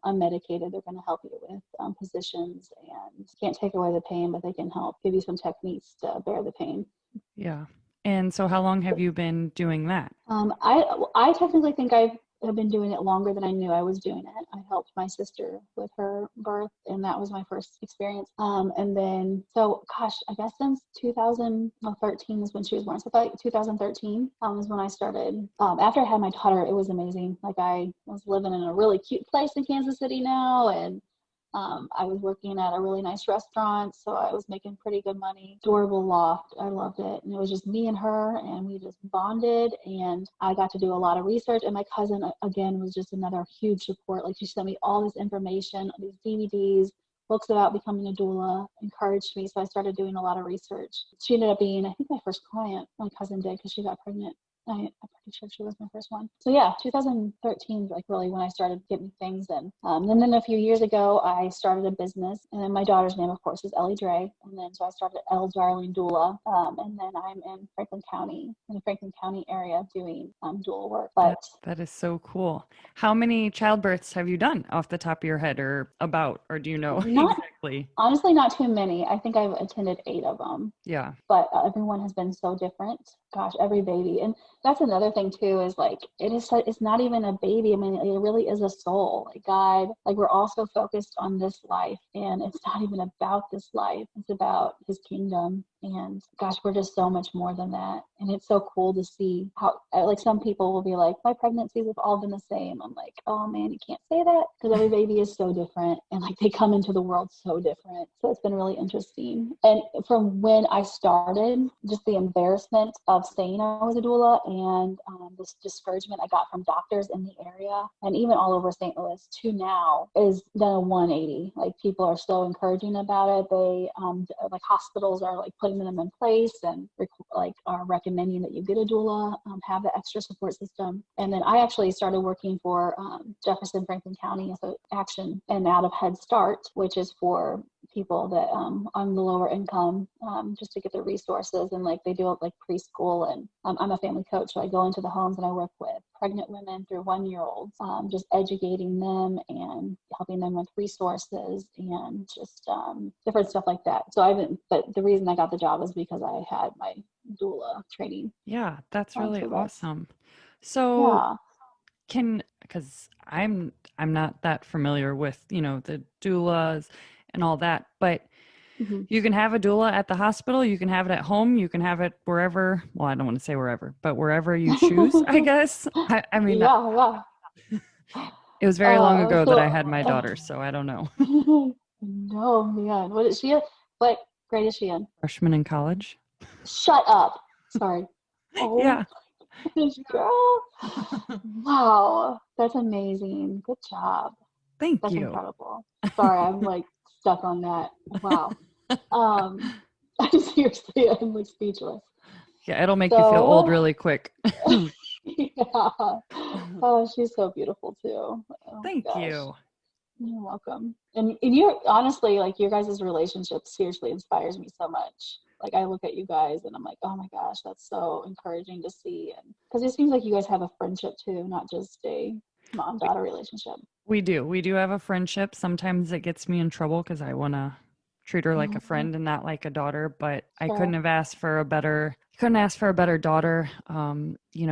unmedicated, they're going to help you with positions, and can't take away the pain, but they can help give you some techniques to bear the pain. Yeah. And so how long have you been doing that? I technically think I've been doing it longer than I knew I was doing it. I helped my sister with her birth, and that was my first experience. And then, so gosh, I guess since 2013 is when she was born. So 2013 is when I started. After I had my daughter, it was amazing. I was living in a really cute place in Kansas City now, and I was working at a really nice restaurant, so I was making pretty good money. Adorable loft. I loved it. And it was just me and her, and we just bonded, and I got to do a lot of research. And my cousin, again, was just another huge support. She sent me all this information, these DVDs, books about becoming a doula, encouraged me. So I started doing a lot of research. She ended up being, I think, my first client, my cousin did, because she got pregnant I'm pretty sure she was my first one. So yeah, 2013, like really when I started getting things. And then a few years ago, I started a business, and then my daughter's name, of course, is Ellie Dre. And then so I started Elle Darling Doula. And then I'm in the Franklin County area doing doula work. But That is so cool. How many childbirths have you done off the top of your head, or about, or do you know not exactly? honestly, not too many. I think I've attended 8 of them. Yeah. But everyone has been so different. Gosh, every baby. And that's another thing too, is like it's not even a baby. I mean, it really is a soul. Like God, like we're also focused on this life, and it's not even about this life. It's about his kingdom. And gosh, we're just so much more than that. And it's so cool to see how, like, some people will be like, my pregnancies have all been the same. I'm like, oh man, you can't say that, because every baby is so different, and like they come into the world so different. So it's been really interesting. And from when I started, just the embarrassment of saying I was a doula, and this discouragement I got from doctors in the area and even all over St. Louis, to now is done a 180. Like, people are so encouraging about it. They like hospitals are like putting them in place, and like are recommending that you get a doula, have the extra support system. And then I actually started working for Jefferson Franklin County as an action and out of Head Start, which is for people that on the lower income, just to get the resources. And like they do it like preschool, and I'm a family coach, so I go into the homes and I work with pregnant women through 1-year-olds, just educating them and helping them with resources and just different stuff like that. So but the reason I got the job is because I had my doula training. Yeah, that's really So awesome. So yeah. because I'm not that familiar with, the doulas and all that, but Mm-hmm. you can have a doula at the hospital, you can have it at home, you can have it wherever. Well, I don't want to say wherever, but wherever you choose, I guess. I mean, Yeah. it was very long ago that I So had my daughter, so I don't know. no, man. What is she in? What grade is she in? Freshman in college. Shut up. Sorry. Oh, Yeah. this girl. Wow. That's amazing. Good job. Thank That's you. incredible. Sorry, I'm like stuck on that. Wow. Um, seriously, I'm like speechless. Yeah, it'll make you feel old So, really quick. yeah. Oh, she's so beautiful too. Oh Thank my gosh. you. You're welcome. And you're honestly, like, your guys' relationship seriously inspires me so much. Like, I look at you guys and I'm like, oh my gosh, that's so encouraging to see. And because it seems like you guys have a friendship too, not just a mom-daughter relationship. We do. We do have a friendship. Sometimes it gets me in trouble because I want to treat her like a Mhm. friend and not like a daughter, but I couldn't Sure. have asked for a better couldn't ask for a better daughter.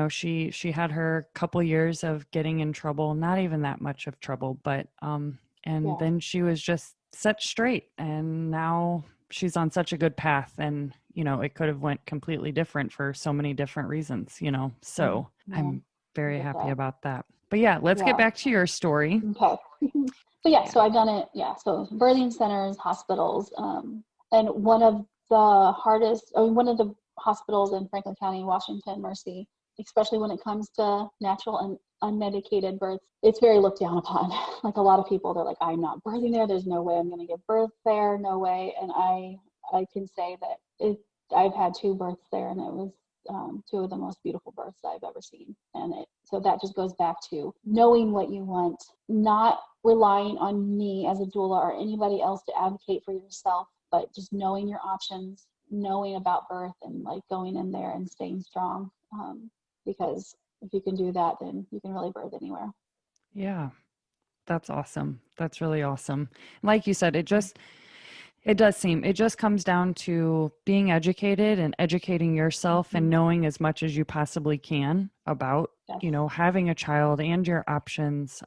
She had her couple years of getting in trouble, not even that much of trouble, but and Yeah. then she was just set straight, and now she's on such a good path, and it could have went completely different for so many different reasons. So Man, I'm I very get happy that. about that. But yeah, let's get Yeah. back to your story. Okay. But yeah, Yeah. so I've done it. Yeah. So birthing centers, hospitals, and one of the hardest, I mean, one of the hospitals in Franklin County, Washington, Mercy, especially when it comes to natural and unmedicated births, it's very looked down upon. Like, a lot of people, they're like, I'm not birthing there. There's no way I'm going to give birth there. No way. And I can say that I've had 2 births there, and it was 2 of the most beautiful births I've ever seen. So that just goes back to knowing what you want, not relying on me as a doula or anybody else to advocate for yourself, but just knowing your options, knowing about birth, and like going in there and staying strong. Because if you can do that, then you can really birth anywhere. Yeah. That's awesome. That's really awesome. Like you said, it just comes down to being educated and educating yourself and Mm-hmm. knowing as much as you possibly can about, Yes. having a child and your options.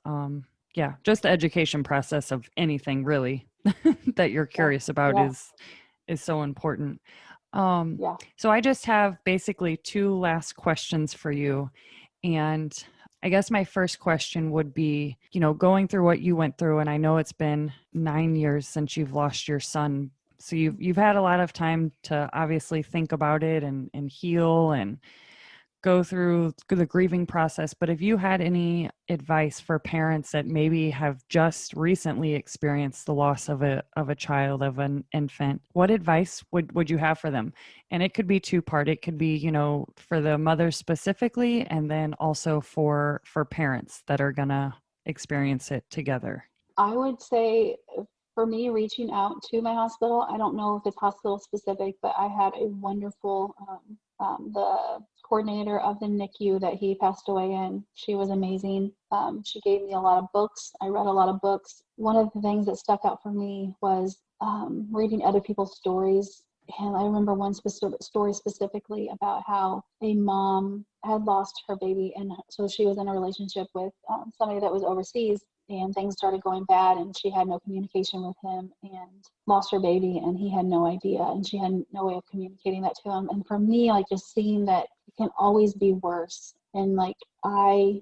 Yeah, just the education process of anything really that you're Yeah. curious about Yeah. is so important. Um, Yeah. so I just have basically 2 last questions for you. And I guess my first question would be, going through what you went through, and I know it's been 9 years since you've lost your son. So you've had a lot of time to obviously think about it and heal and go through the grieving process, but if you had any advice for parents that maybe have just recently experienced the loss of a child, of an infant, what advice would you have for them? And it could be two-part. It could be, for the mother specifically, and then also for parents that are gonna experience it together. I would say for me, reaching out to my hospital, I don't know if it's hospital specific, but I had a wonderful, the coordinator of the NICU that he passed away in. She was amazing. She gave me a lot of books. I read a lot of books. One of the things that stuck out for me was reading other people's stories. And I remember one story specifically about how a mom had lost her baby. And so she was in a relationship with somebody that was overseas, and things started going bad, and she had no communication with him and lost her baby, and he had no idea, and she had no way of communicating that to him. And for me, like, just seeing that it can always be worse. And like, I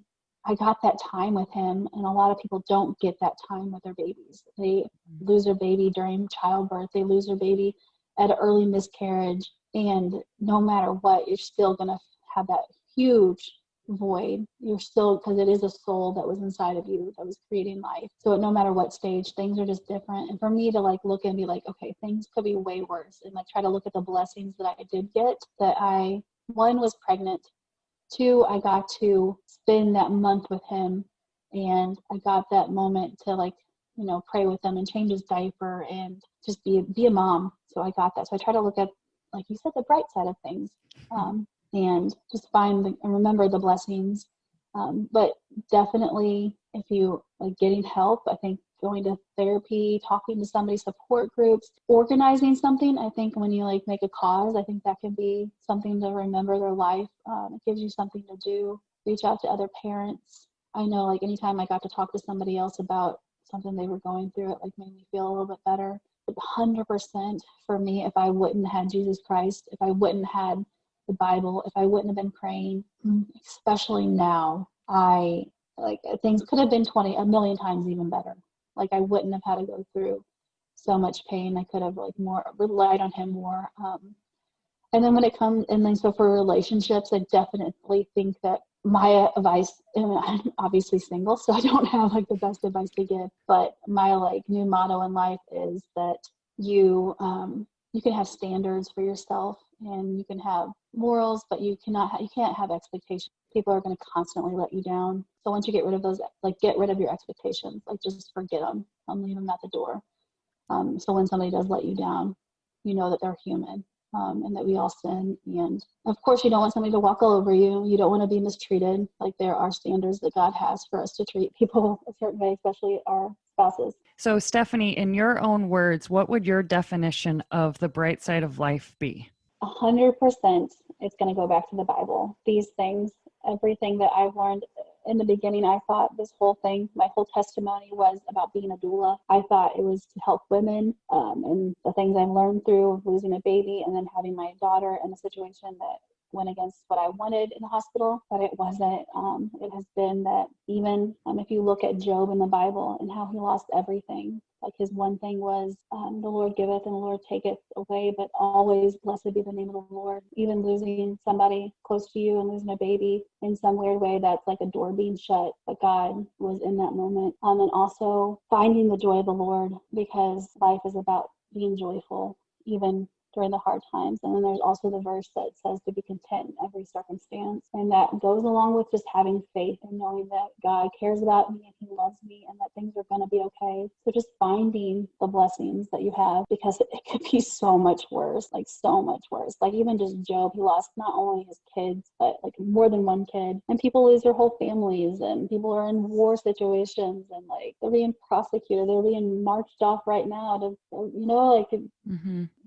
got that time with him, and a lot of people don't get that time with their babies. They lose their baby during childbirth. They lose their baby at an early miscarriage. And no matter what, you're still going to have that huge void. You're still, because it is a soul that was inside of you that was creating life. So no matter what stage, things are just different. And for me to like look and be like, okay, things could be way worse, and like try to look at the blessings that I did get, that I, one, was pregnant. Two, I got to spend that month with him, and I got that moment to like, pray with him and change his diaper and just be a mom. So I got that. So I try to look at, like you said, the bright side of things. And just find and remember the blessings. But definitely, if you like getting help, I think going to therapy, talking to somebody, support groups, organizing something. I think when you like make a cause, I think that can be something to remember their life. It gives you something to do. Reach out to other parents. I know, like, anytime I got to talk to somebody else about something they were going through, it like made me feel a little bit better. But 100% for me, if I wouldn't have had Jesus Christ, if I wouldn't have had the Bible, if I wouldn't have been praying, especially now, things could have been a million times even better. Like, I wouldn't have had to go through so much pain. I could have like more relied on him more. And then when it comes, and then so for relationships, I definitely think that my advice, and I'm obviously single, so I don't have like the best advice to give, but my like new motto in life is that you can have standards for yourself, and you can have morals, but you can't have expectations. People are going to constantly let you down. So once you get rid of those, like, get rid of your expectations, like, just forget them, leave them at the door. So when somebody does let you down, you know that they're human, and that we all sin. And of course, you don't want somebody to walk all over you. You don't want to be mistreated. Like, there are standards that God has for us to treat people a certain way, especially our spouses. So, Stephanie, in your own words, what would your definition of the bright side of life be? 100%, it's going to go back to the Bible. These things, everything that I've learned in the beginning, I thought this whole thing, my whole testimony was about being a doula. I thought it was to help women, and the things I've learned through losing a baby and then having my daughter in a situation that went against what I wanted in the hospital, but it wasn't. It has been that even if you look at Job in the Bible and how he lost everything, like, his one thing was, the Lord giveth and the Lord taketh away, but always blessed be the name of the Lord. Even losing somebody close to you and losing a baby in some weird way, that's like a door being shut, but God was in that moment. And also finding the joy of the Lord, because life is about being joyful, even during the hard times. And then there's also the verse that says to be content in every circumstance. And that goes along with just having faith and knowing that God cares about me and he loves me and that things are going to be okay. So just finding the blessings that you have, because it could be so much worse, like so much worse. Like, even just Job, he lost not only his kids, but like more than one kid. And people lose their whole families, and people are in war situations, and like they're being prosecuted, they're being marched off right now to, like,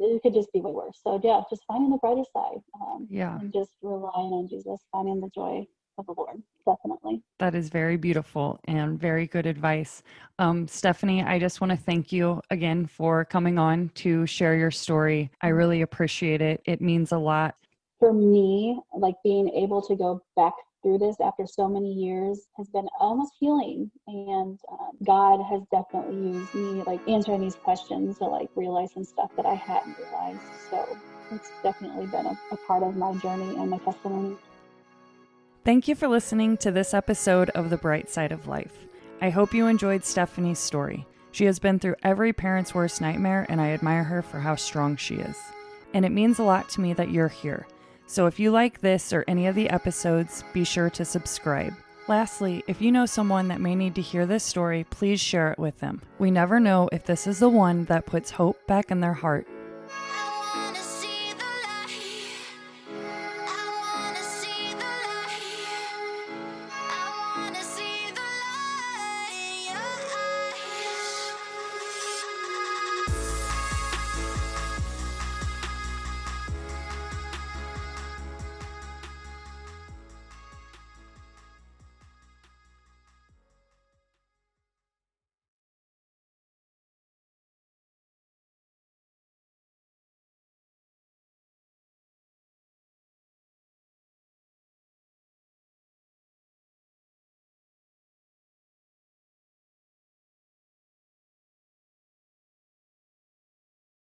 it could just be way worse. So yeah, just finding the brighter side, and just relying on Jesus, finding the joy of the Lord. Definitely. That is very beautiful and very good advice. Stephanie, I just want to thank you again for coming on to share your story. I really appreciate it. It means a lot. For me, like, being able to go back through this after so many years has been almost healing. And God has definitely used me, like, answering these questions to like realize some stuff that I hadn't realized. So it's definitely been a part of my journey and my testimony. Thank you for listening to this episode of The Bright Side of Life. I hope you enjoyed Stephanie's story. She has been through every parent's worst nightmare, and I admire her for how strong she is. And it means a lot to me that you're here. So if you like this or any of the episodes, be sure to subscribe. Lastly, if you know someone that may need to hear this story, please share it with them. We never know if this is the one that puts hope back in their heart